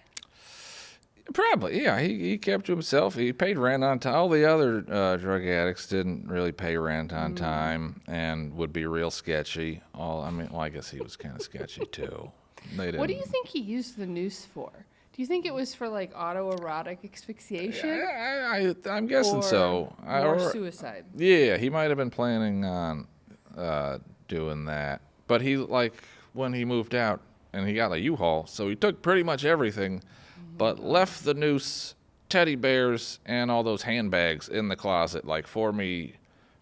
Probably, yeah. He kept to himself. He paid rent on time. All the other drug addicts didn't really pay rent on time and would be real sketchy. I guess he was kind of sketchy too. What do you think he used the noose for? Do you think it was for like autoerotic asphyxiation? I'm guessing so. Or suicide? Yeah, he might have been planning on doing that. But when he moved out and he got a U-Haul, so he took pretty much everything. But left the noose, teddy bears, and all those handbags in the closet, like for me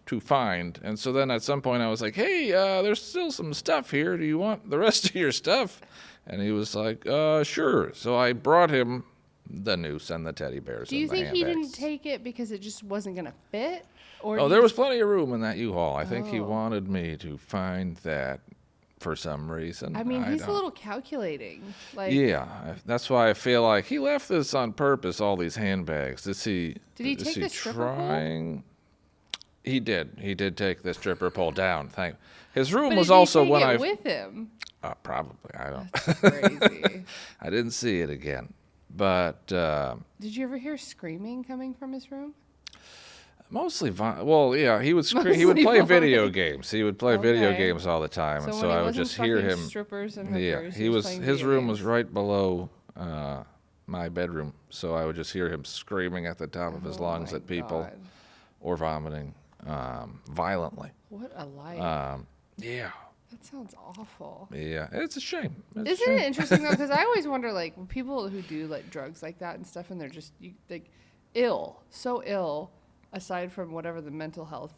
to find. And so then at some point I was like, hey, there's still some stuff here. Do you want the rest of your stuff? And he was like, sure. So I brought him the noose and the teddy bears. Do you and the think he handbags. didn't take it because it just wasn't going to fit? Or Oh, there was plenty of room in that U-Haul. I think he Oh. wanted me to find that for some reason. I mean, he's a don't- little calculating. Like, Yeah, that's why I feel like he left this on purpose. All these handbags. Is he? Did he is take he the stripper pole? trying? He did. He did take the stripper pole down. His room but was did also he take when it I with him? probably I don't. That's crazy. I didn't see it again, but Did you ever hear screaming coming from his room? mostly. Well, yeah, he would he would Mostly play vomit. video games. He would play video Okay. games all the time, and So so when he I would wasn't just hear fucking him. strippers and Yeah, hookers, he was. playing His video room was games. right below my bedroom, so I would just hear him screaming at the top of his Oh lungs my at people God. or vomiting violently. What a life. Yeah, That sounds awful. yeah, it's a shame. It's a Isn't shame. it interesting though? Because I always wonder, like, when people who do like drugs like that and stuff, and they're just like ill, so ill, aside from whatever the mental health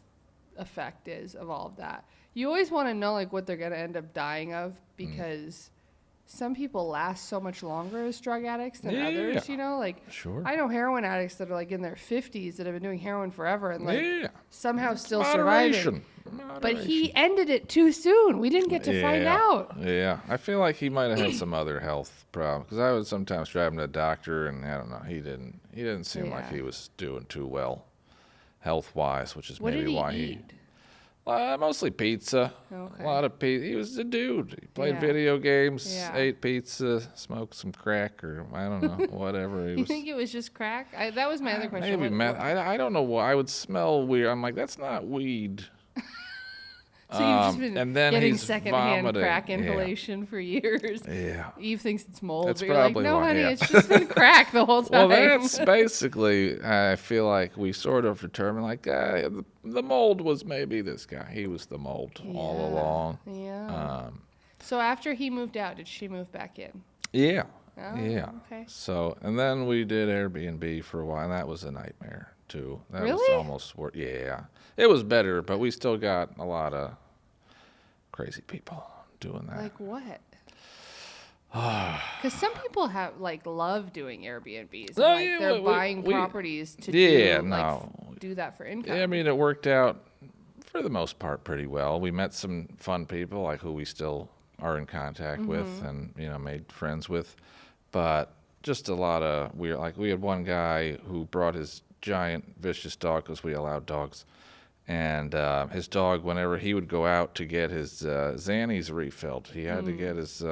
effect is of all of that. You always want to know like what they're gonna end up dying of, because some people last so much longer as drug addicts than others. Yeah. You know, like Sure. I know heroin addicts that are like in their 50s that have been doing heroin forever and like Yeah. somehow still surviving. Moderation. But he ended it too soon. We didn't get to find out. Yeah, I feel like he might have had some other health problem because I would sometimes drive him to the doctor, and I don't know, he didn't seem like Yeah. he was doing too well, health wise, which is What maybe did he why eat? mostly pizza. Okay. A lot of pizza. He was a dude. He played Yeah. video games, Yeah. ate pizza, smoked some crack, or I don't know, whatever. He You was. think it was just crack? That was my other question. Maybe What- meth. I don't know why. I would smell weird. I'm like, that's not weed. So you've just been and then getting he's secondhand vomiting. crack Yeah. inhalation for years. Yeah. Eve thinks it's mold, That's but you're like, probably no, why, honey, yeah. it's just been crack the whole Well, time. that's basically, I feel like we sort of determined, like, the mold was maybe this guy. He was the mold all Yeah. along. Yeah. So after he moved out, did she move back in? Yeah. Oh, Yeah. okay. So, and then we did Airbnb for a while, and that was a nightmare, too. That was Really? almost worse. Yeah. It was better, but we still got a lot of crazy people doing that. Like what? Because some people have like love doing Airbnbs. And, Oh, like, yeah, they're we- buying we- properties to Yeah, do, like, no. do that for income. Yeah, I mean, it worked out for the most part pretty well. We met some fun people, like who we still are in contact with and, made friends with. But just a lot of weird, like we had one guy who brought his giant vicious dog because we allowed dogs. And his dog, whenever he would go out to get his Xannies refilled, he had to get his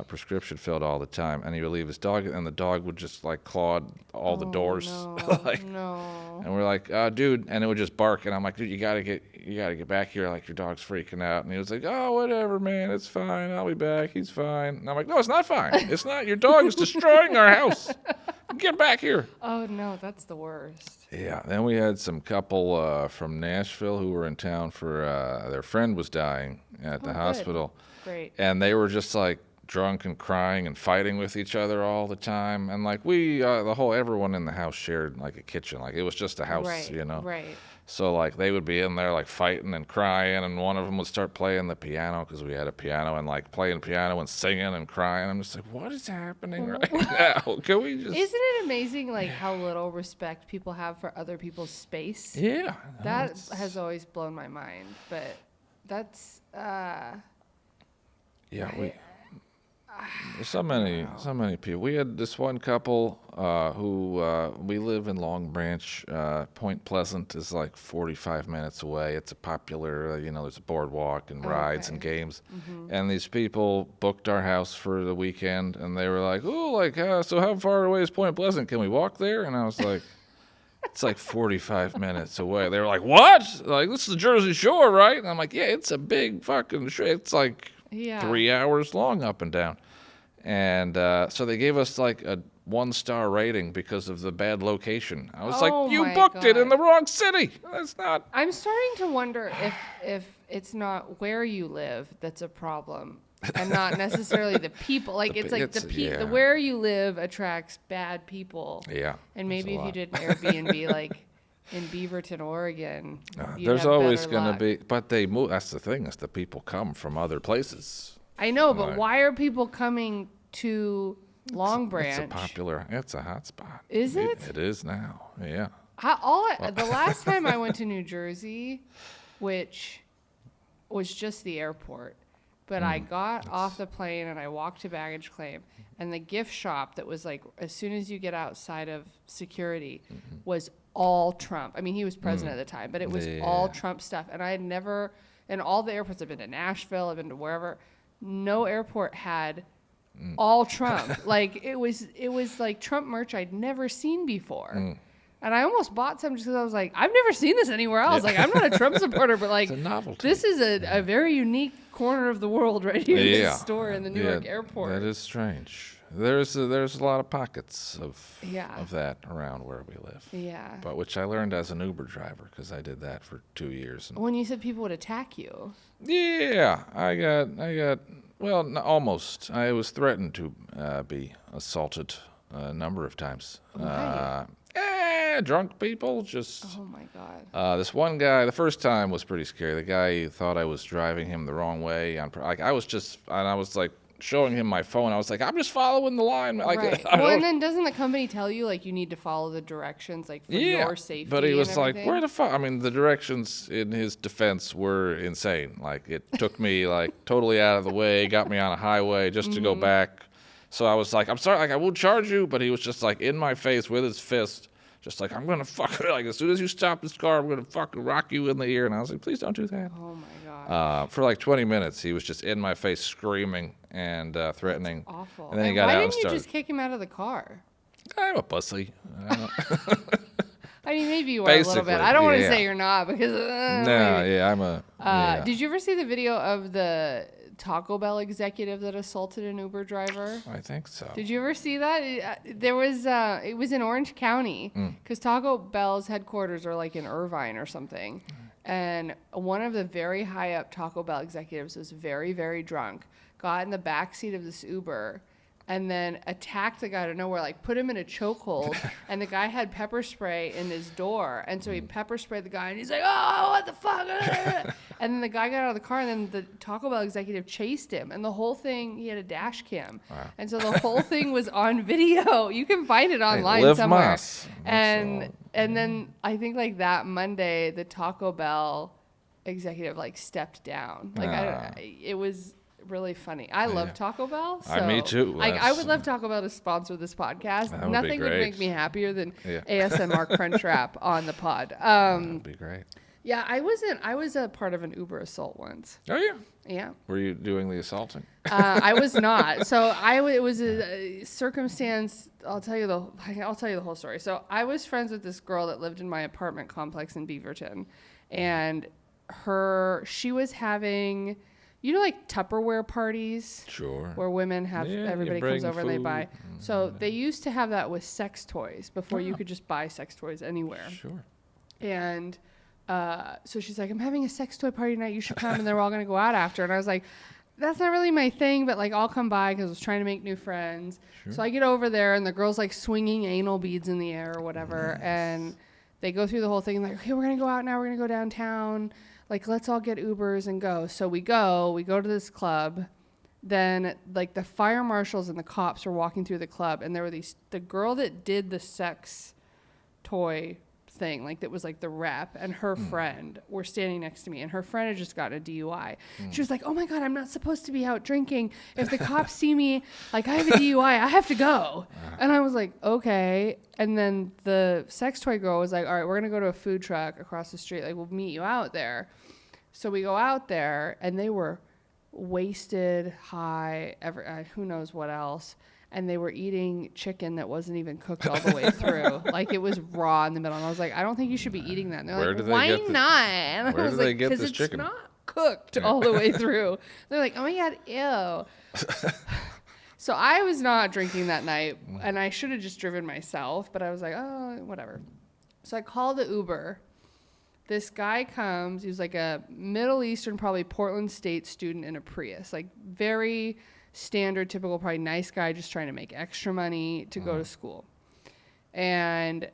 prescription filled all the time. And he would leave his dog, and the dog would just like claw all the doors. No, like, no. and we're like, dude, and it would just bark, and I'm like, dude, you gotta get back here, like your dog's freaking out. And he was like, oh, whatever, man, it's fine, I'll be back, he's fine. And I'm like, no, it's not fine, it's not. Your dog is destroying our house. Get back here. Oh no, that's the worst. Yeah. Then we had some couple from Nashville who were in town for their friend was dying at the good. hospital, Great. and they were just like drunk and crying and fighting with each other all the time. And like everyone in the house shared like a kitchen, like it was just a house, Right. Right. So like they would be in there like fighting and crying, and one of them would start playing the piano because we had a piano, and like playing piano and singing and crying. I'm just like, what is happening right now? Can we just? Isn't it amazing, like how little respect people have for other people's space? Yeah. no, That it's- has always blown my mind. But that's Yeah. There's so many people. We had this one couple who we live in Long Branch. Point Pleasant is like 45 minutes away. It's a popular, there's a boardwalk and rides and Okay. games. And these people booked our house for the weekend, and they were like, "Oh, like so how far away is Point Pleasant? Can we walk there?" And I was like, "It's like 45 minutes away." They were like, "What? Like this is the Jersey Shore, right?" And I'm like, "Yeah, it's a big fucking shore. It's like." yeah. 3 hours long up and down. And so they gave us like a 1-star rating because of the bad location. I was Oh like, you my booked it in God. the wrong city. That's not. I'm starting to wonder if it's not where you live that's a problem, and not necessarily the people. Like The it's pe- like it's- the yeah. where you live attracts bad people. Yeah. And maybe it's a if you lot. did an Airbnb, like in Beaverton, Oregon, you'd There's have always better going to luck. be, but they move. That's the thing, is the people come from other places. I know, but Like- why are people coming to Long Branch? It's a hot spot. Is it? It is now, yeah. The last time I went to New Jersey, which was just the airport, but I got off the plane and I walked to baggage claim, and the gift shop that was like, as soon as you get outside of security, was all Trump. I mean, he was president at the time, but it was all Yeah. Trump stuff. And I had never, in all the airports, I've been to Nashville, I've been to wherever, no airport had all Trump. Like it was like Trump merch I'd never seen before. And I almost bought some just because I was like, I've never seen this anywhere else. Like, I'm not a Trump supporter, but like, It's a novelty. this is a very unique corner of the world right here in Yeah. this store in the Newark airport. That is strange. There's a lot of pockets of Yeah. that around where we live. Yeah. But which I learned as an Uber driver, because I did that for 2 years. And When you said people would attack you. yeah, I got well, almost. I was threatened to be assaulted a number of times. Why? Drunk people just. Oh my God. This one guy, the first time was pretty scary. The guy thought I was driving him the wrong way. I was like showing him my phone. I was like, I'm just following the line. Like, Right. I Well, don't- and then doesn't the company tell you like you need to follow the directions like for your safety? but he was and like, everything? where the fuck? I mean, the directions in his defense were insane. Like, it took me like totally out of the way, got me on a highway just to go back. So I was like, I'm sorry, like I will charge you, but he was just like in my face with his fist. Just like, I'm going to like, as soon as you stop this car, I'm going to fucking rock you in the ear. And I was like, please don't do that. Oh my God. For like 20 minutes, he was just in my face screaming and threatening. Awful. And then he got why out and didn't you started. just kick him out of the car? I'm a pussy. I mean, maybe you are a little bit. Basically, I don't want to yeah. say you're not because. No, maybe. yeah, I'm a. Yeah. Did you ever see the video of the Taco Bell executive that assaulted an Uber driver? I think so. Did you ever see that? There was. It was in Orange County because Taco Bell's headquarters are like in Irvine or something, and one of the very high up Taco Bell executives was very, very drunk. Got in the back seat of this Uber. And then attacked the guy out of nowhere, like put him in a chokehold. And the guy had pepper spray in his door. And so he pepper sprayed the guy and he's like, oh, what the fuck? And then the guy got out of the car and then the Taco Bell executive chased him. And the whole thing, he had a dash cam. Wow. And so the whole thing was on video. You can find it online Liv somewhere. Moss. And then I think like that Monday, the Taco Bell executive like stepped down. Like it was really funny. I love Taco Bell. So me too. Like I That's- would love Taco Bell to sponsor this podcast. That would be Nothing would great. make me happier than Yeah. ASMR Crunch Wrap on the pod. That'd be great. Yeah, I was a part of an Uber assault once. Oh yeah. Yeah. Were you doing the assaulting? I was not. So it was a circumstance. I'll tell you the whole story. So I was friends with this girl that lived in my apartment complex in Beaverton, and she was having, you know, like Tupperware parties Sure. where women have Yeah, you everybody comes bring over and they food. buy. So they used to have that with sex toys before you could just buy sex toys anywhere. Sure. And so she's like, I'm having a sex toy party tonight. You should come. And then we're all going to go out after. And I was like, that's not really my thing, but like I'll come by because I was trying to make new friends. Sure. So I get over there and the girl's like swinging anal beads in the air or whatever. Nice. And they go through the whole thing and like, okay, we're going to go out now. We're going to go downtown. Like, let's all get Ubers and go. So we go to this club. Then like the fire marshals and the cops were walking through the club and there were the girl that did the sex toy thing, like that was like the rep, and her friend were standing next to me, and her friend had just gotten a DUI. She was like, oh my God, I'm not supposed to be out drinking. If the cops see me, like I have a DUI, I have to go. And I was like, okay. And then the sex toy girl was like, all right, we're going to go to a food truck across the street. Like, we'll meet you out there. So we go out there, and they were wasted, high, who knows what else. And they were eating chicken that wasn't even cooked all the way through. Like, it was raw in the middle. And I was like, I don't think you should be eating that. And they're Where like, do they why get the- not? And where I was do they like, get because this it's chicken? not cooked all the way through. They're like, oh my God, ew. So I was not drinking that night, and I should have just driven myself. But I was like, oh, whatever. So I called the Uber. This guy comes. He was like a Middle Eastern, probably Portland State student in a Prius. Like, very standard, typical, probably nice guy just trying to make extra money to go to school. And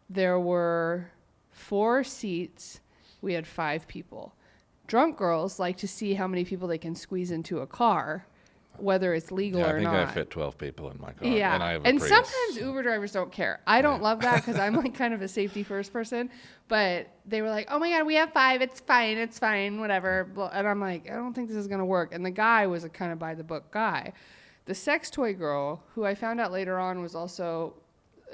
there were 4 seats. We had 5 people. Drunk girls like to see how many people they can squeeze into a car, whether it's legal or not. I think I fit 12 people in my car. Yeah. And I have a and Prius. Sometimes Uber drivers don't care. I don't love that because I'm like kind of a safety first person. But they were like, oh my God, we have 5. It's fine, whatever. And I'm like, I don't think this is going to work. And the guy was a kind of by the book guy. The sex toy girl, who I found out later on was also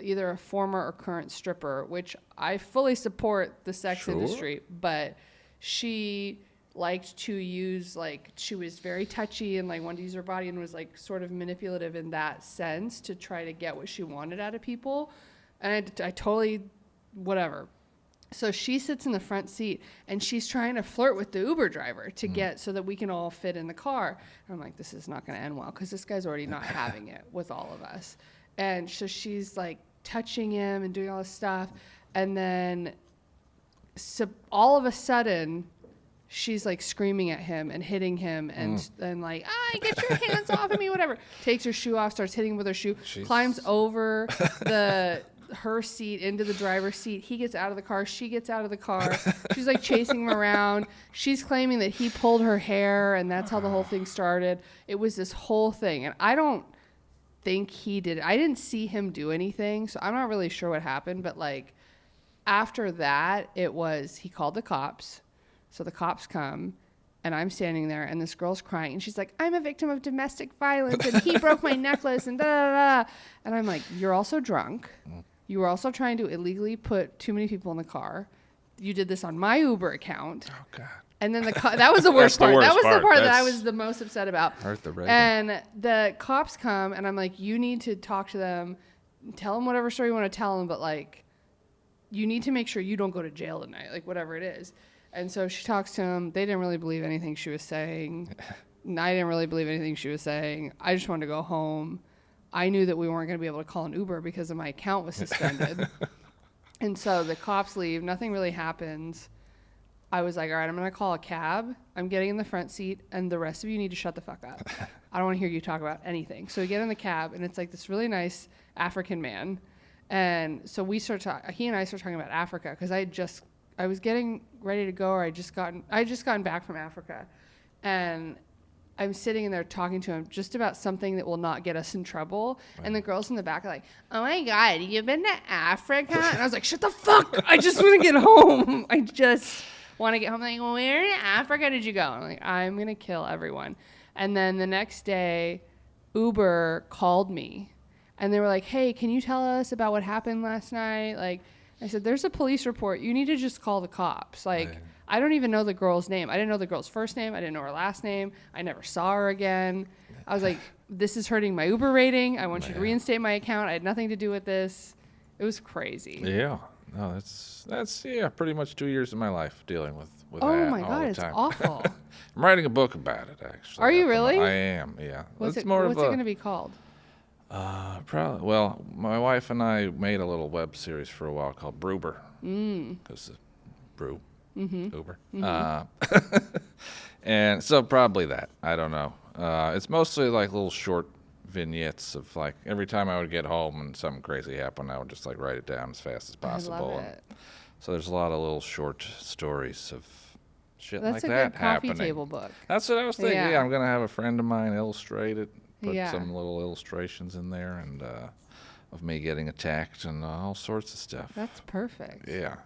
either a former or current stripper, which I fully support the sex industry, but she liked to use, like, she was very touchy and like wanted to use her body and was like sort of manipulative in that sense to try to get what she wanted out of people. And I totally, whatever. So she sits in the front seat and she's trying to flirt with the Uber driver to get so that we can all fit in the car. And I'm like, this is not going to end well because this guy's already not having it with all of us. And so she's like touching him and doing all this stuff. And then all of a sudden, she's like screaming at him and hitting him and like, get your hands off of me, whatever. Takes her shoe off, starts hitting him with her shoe, climbs over her seat into the driver's seat. He gets out of the car. She gets out of the car. She's like chasing him around. She's claiming that he pulled her hair and that's how the whole thing started. It was this whole thing. And I don't think he did. I didn't see him do anything, so I'm not really sure what happened. But like after that, he called the cops. So the cops come, and I'm standing there, and this girl's crying, and she's like, I'm a victim of domestic violence, and he broke my necklace, and da-da-da-da. And I'm like, you're also drunk. You were also trying to illegally put too many people in the car. You did this on my Uber account. Oh, God. And then that was the worst part. That was the part that I was the most upset about. And the cops come, and I'm like, you need to talk to them, tell them whatever story you want to tell them, but, like, you need to make sure you don't go to jail tonight, like, whatever it is. And so she talks to him. They didn't really believe anything she was saying. And I didn't really believe anything she was saying. I just wanted to go home. I knew that we weren't going to be able to call an Uber because my account was suspended. And so the cops leave. Nothing really happens. I was like, all right, I'm going to call a cab. I'm getting in the front seat, and the rest of you need to shut the fuck up. I don't want to hear you talk about anything. So we get in the cab, and it's like this really nice African man. And so he and I start talking about Africa because I was getting ready to go, or I just gotten back from Africa, and I'm sitting in there talking to him just about something that will not get us in trouble. Right. And the girls in the back are like, oh my God, you've been to Africa? And I was like, shut the fuck. I just want to get home. I just want to get home. Like, where in Africa did you go? I'm like, I'm going to kill everyone. And then the next day, Uber called me, and they were like, hey, can you tell us about what happened last night? Like, I said, there's a police report. You need to just call the cops. Like, right. I don't even know the girl's name. I didn't know the girl's first name. I didn't know her last name. I never saw her again. I was like, this is hurting my Uber rating. I want you to reinstate my account. I had nothing to do with this. It was crazy. Yeah. No, that's pretty much 2 years of my life dealing with that Oh my all God, the it's time. awful. I'm writing a book about it, actually. Are you really? I am, yeah. What's it going to be called? Probably. Well, my wife and I made a little web series for a while called Bruggere. Because Brue, Uber. And so probably that. I don't know. It's mostly like little short vignettes of like every time I would get home and something crazy happened, I would just like write it down as fast as possible. I love it. So there's a lot of little short stories of shit That's like a that good happening. coffee table book. That's what I was thinking. Yeah. Yeah, I'm gonna have a friend of mine illustrate it, put Yeah. some little illustrations in there, and of me getting attacked and all sorts of stuff. That's perfect. Yeah.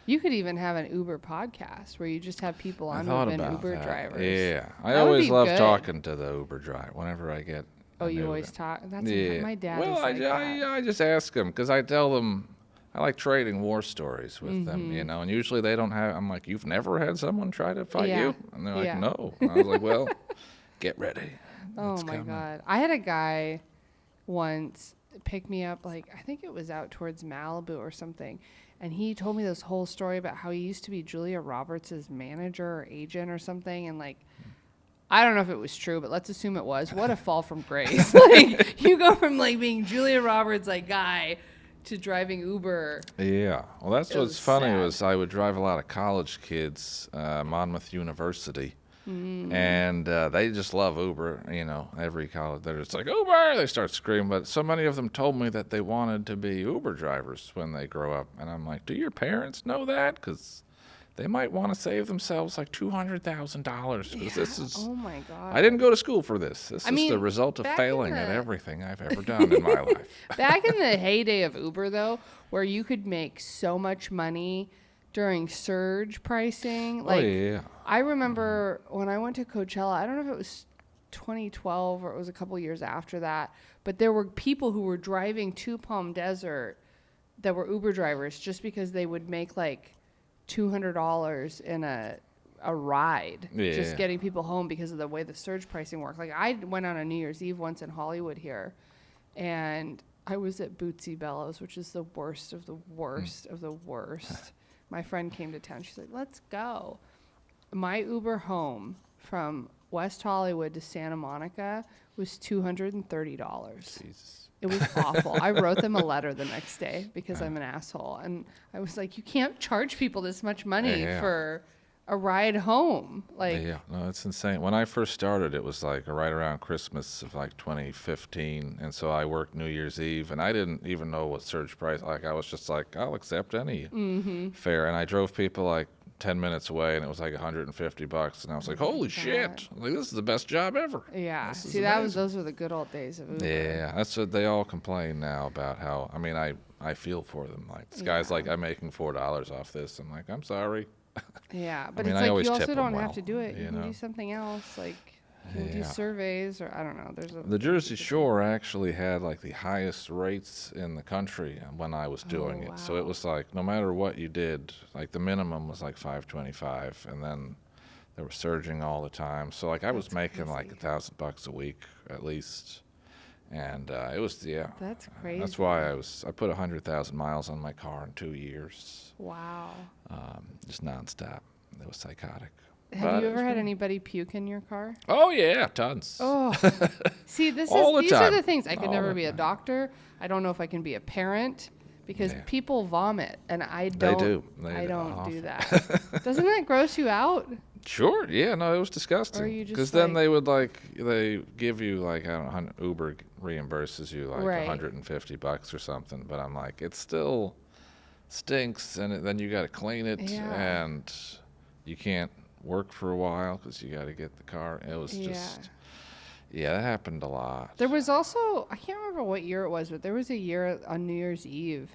You could even have an Uber podcast where you just have people on who've been Uber drivers. Yeah, I That would always be love good. talking to the Uber driver whenever I get. Oh, you always talk? That's Yeah. my dad Well, is like that. I just ask them because I tell them I like trading war stories with them, you know, and usually they don't have. I'm like, you've never had someone try to fight you, and they're like, no. And I was like, well, get ready. Oh It's my coming. God. I had a guy once pick me up, like, I think it was out towards Malibu or something. And he told me this whole story about how he used to be Julia Roberts' manager or agent or something. And like, I don't know if it was true, but let's assume it was. What a fall from grace. Like, you go from like being Julia Roberts, like, guy to driving Uber. Yeah. Well, that's what's funny sad. was I would drive a lot of college kids, Monmouth University. And they just love Uber. Every college, they're just like, Uber! They start screaming. But so many of them told me that they wanted to be Uber drivers when they grow up. And I'm like, do your parents know that? Because they might want to save themselves like $200,000. Yeah. This is, oh my God. I didn't go to school for this. This is mean, the result of back in failing at the- everything I've ever done in my life. Back in the heyday of Uber, though, where you could make so much money during surge pricing. Like, oh, yeah. I remember when I went to Coachella, I don't know if it was 2012 or it was a couple years after that, but there were people who were driving to Palm Desert that were Uber drivers just because they would make like $200 in a ride, just getting people home because of the way the surge pricing worked. Like, I went on a New Year's Eve once in Hollywood here, and I was at Bootsy Bellows, which is the worst of the worst of the worst. My friend came to town. She's like, let's go. My Uber home from West Hollywood to Santa Monica was $230. Jesus. It was awful. I wrote them a letter the next day because I'm an asshole. And I was like, you can't charge people this much money for a ride home. Like, Yeah, no, it's insane. When I first started, it was like right around Christmas of like 2015. And so I worked New Year's Eve, and I didn't even know what surge price. Like, I was just like, I'll accept any fare. And I drove people like 10 minutes away, and it was like $150. And I was like, holy shit. Like, this is the best job ever. yeah. This is See, amazing. those were the good old days of Uber. Yeah, that's what they all complain now about how, I mean, I feel for them. Like, this guy's like, I'm making $4 off this. I'm like, I'm sorry. Yeah, but mean, it's I like always you also tip don't them have well, to do it. You you can know? do something else. Like, you can do Yeah. surveys, or I don't know. There's The Jersey Shore actually had like the highest rates in the country when I was doing it. So it wow. was like no matter what you did, like the minimum was like $525, and then they were surging all the time. So like I was That's making like crazy. $1,000 a week at least, and it was That's crazy. That's why I put 100,000 miles on my car in 2 years, Wow. just nonstop. It was psychotic. Have But you it was ever had fun. anybody puke in your car? Oh yeah, tons. Oh, see, All the these are time. the things. I could All never the be a time. doctor. I don't know if I can be a parent because Yeah. people vomit, and I They don't. do. I don't awful. do that. Doesn't that gross you out? Sure. Yeah. No, it was disgusting. Or you just Because then like- they would they give you like I don't know, Uber reimburses you like Right. $150 or something, but I'm like it still stinks, and then you got to clean it, Yeah. and you can't work for a while because you got to get the car. It was just that happened a lot. There was also, I can't remember what year it was, but there was a year on New Year's Eve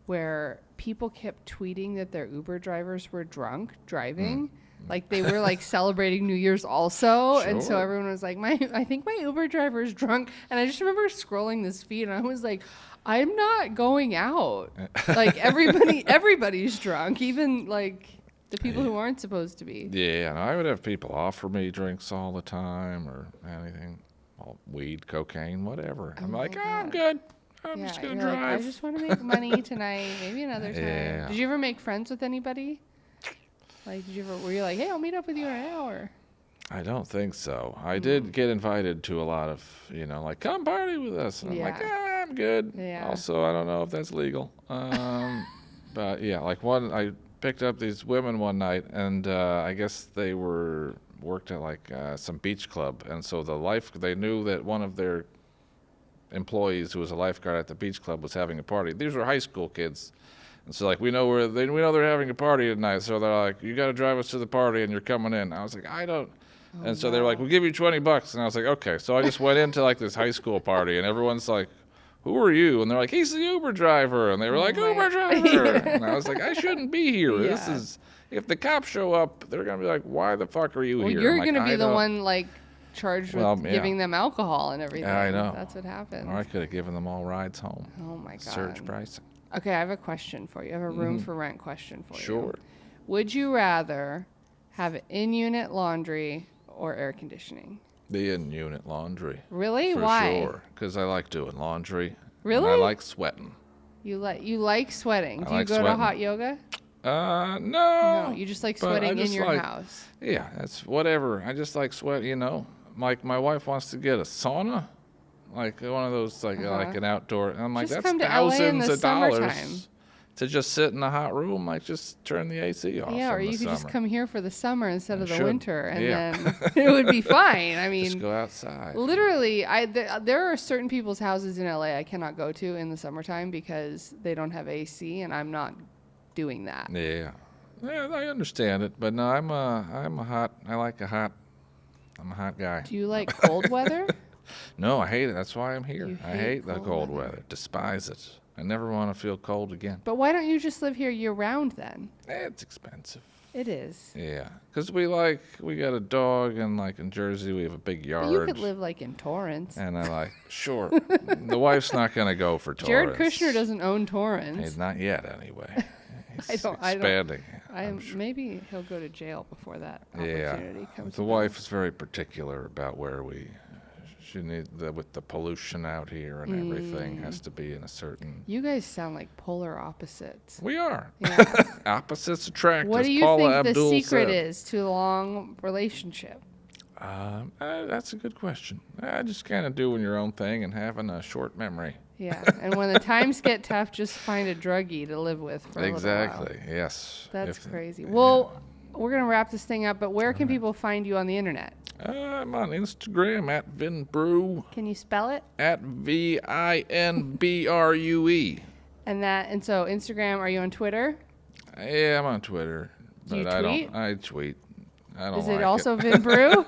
where people kept tweeting that their Uber drivers were drunk driving. Like they were like celebrating New Year's also. And so Sure. everyone was like, I think my Uber driver is drunk. And I just remember scrolling this feed and I was like, I'm not going out. Like everybody's drunk, even like the people who aren't supposed to be. Yeah, and I would have people offer me drinks all the time or anything, weed, cocaine, whatever. I'm like, my I'm God. good. I'm just you're gonna like, drive. I just want to make money tonight, maybe another time. Yeah. Did you ever make friends with anybody? Like, were you like, hey, I'll meet up with you in an hour? I don't think so. I did get invited to a lot of, like, come party with us. And I'm like, Yeah. I'm good. Yeah. Also, I don't know if that's legal. But yeah, like I picked up these women one night, and I guess they worked at like some beach club. And so they knew that one of their employees who was a lifeguard at the beach club was having a party. These were high school kids. And so like we know they're having a party tonight, so they're like, you got to drive us to the party and you're coming in. I was like, I don't. And so they were like, we'll give you $20, and I was like, okay. So I just went into like this high school party, and everyone's like, who are you? And they're like, he's the Uber driver, and they were like, my- Uber driver. And I was like, I shouldn't be here. This Yeah. is if the cops show up, they're gonna be like, why the fuck are you Well, here? you're I'm like, going to be I the don't- one like charged with Well, yeah. giving them alcohol and everything. I know. That's what happened. Or I could have given them all rides home. Oh my God. Surge pricing. Okay, I have a question for you. I have a room for rent question for you. Sure. Would you rather have in-unit laundry or air conditioning? The in-unit laundry. Really? For Why? sure. Because I like doing laundry. Really? And I like sweating. You like sweating. I Do you like go to sweating. hot yoga? No. No, you just like but I sweating in just your like- house. Yeah, that's whatever. I just like sweat, Like my wife wants to get a sauna, like one of those like an outdoor. And I'm like, Just that's come to LA in thousands the of dollars summertime. to just sit in a hot room, like just turn the AC off. Yeah, or in you the could just summer. come here for the summer instead of the should. winter, and Yeah. then it would be fine. I mean, Just go outside. literally, there are certain people's houses in LA I cannot go to in the summertime because they don't have AC, and I'm not doing that. Yeah. Yeah, I understand it, but no, I'm a hot guy. Do you like cold weather? No, I hate it. That's why I'm here. You I hate hate the cold cold weather. weather. Despise it. I never want to feel cold again. But why don't you just live here year round then? It's expensive. It is. Yeah, because we got a dog, and like in Jersey we have a big yard. But you could live like in Torrance. And I like, sure. The wife's not gonna go for Torrance. Jared Kushner doesn't own Torrance. He's not yet, anyway. He's I don't- expanding. I'm sure. Maybe he'll go to jail before that Yeah, opportunity comes. the about. wife is very particular about where she needs with the pollution out here and everything has to be in a certain. You guys sound like polar opposites. We are. Yeah. Opposites attract. What as do you Paula think the Abdul secret said. is to a long relationship? That's a good question. Just kind of doing your own thing and having a short memory. Yeah, and when the times get tough, just find a druggie to live with for a little while. Exactly. Yes. That's If- crazy. yeah. Well, we're gonna wrap this thing up, but where can people find you on the internet? I'm on Instagram at Vin Brue, Can you spell it? at VINBRUE. And so Instagram. Are you on Twitter? Yeah, I'm on Twitter, Do you but I tweet? don't. I tweet. I don't Is like it also Vin Brue?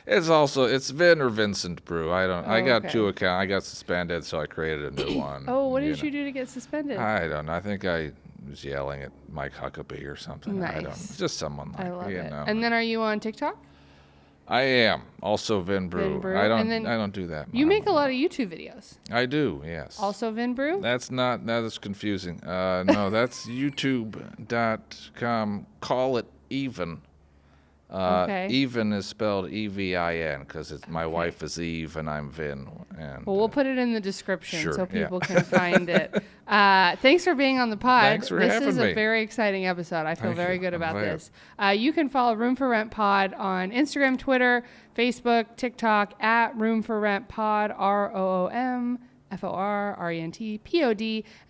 It's Vin or Vincent Brue. I don't. I got okay. two accounts. I got suspended, so I created a new one. Oh, what did know. you do to get suspended? I don't know. I think I was yelling at Mike Huckabee or something. I don't. Nice. Just someone like I love you it. know. And then are you on TikTok? I am also Vin Brue. Brue, I don't. and then I don't do that. You make a much. lot of YouTube videos. I do. Yes. Also Vin Brue? That's not. That is confusing. No, that's YouTube.com. Call it even. Okay. Even is spelled EVIN because my wife is Eve and I'm Vin. And Well, we'll put it in the description sure, so yeah. people can find it. Thanks for being on the pod. Thanks for this having is me. a very exciting episode. I feel Thank very you. good I'm about glad. this. You can follow Room for Rent Pod on Instagram, Twitter, Facebook, TikTok at Room for Rent Pod, ROOMFORRENTPOD.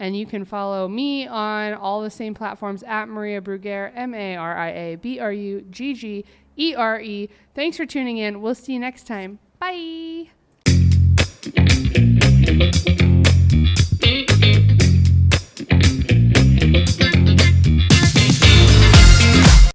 And you can follow me on all the same platforms at Maria Bruggere, MARIABRUGGERE. Thanks for tuning in. We'll see you next time. Bye.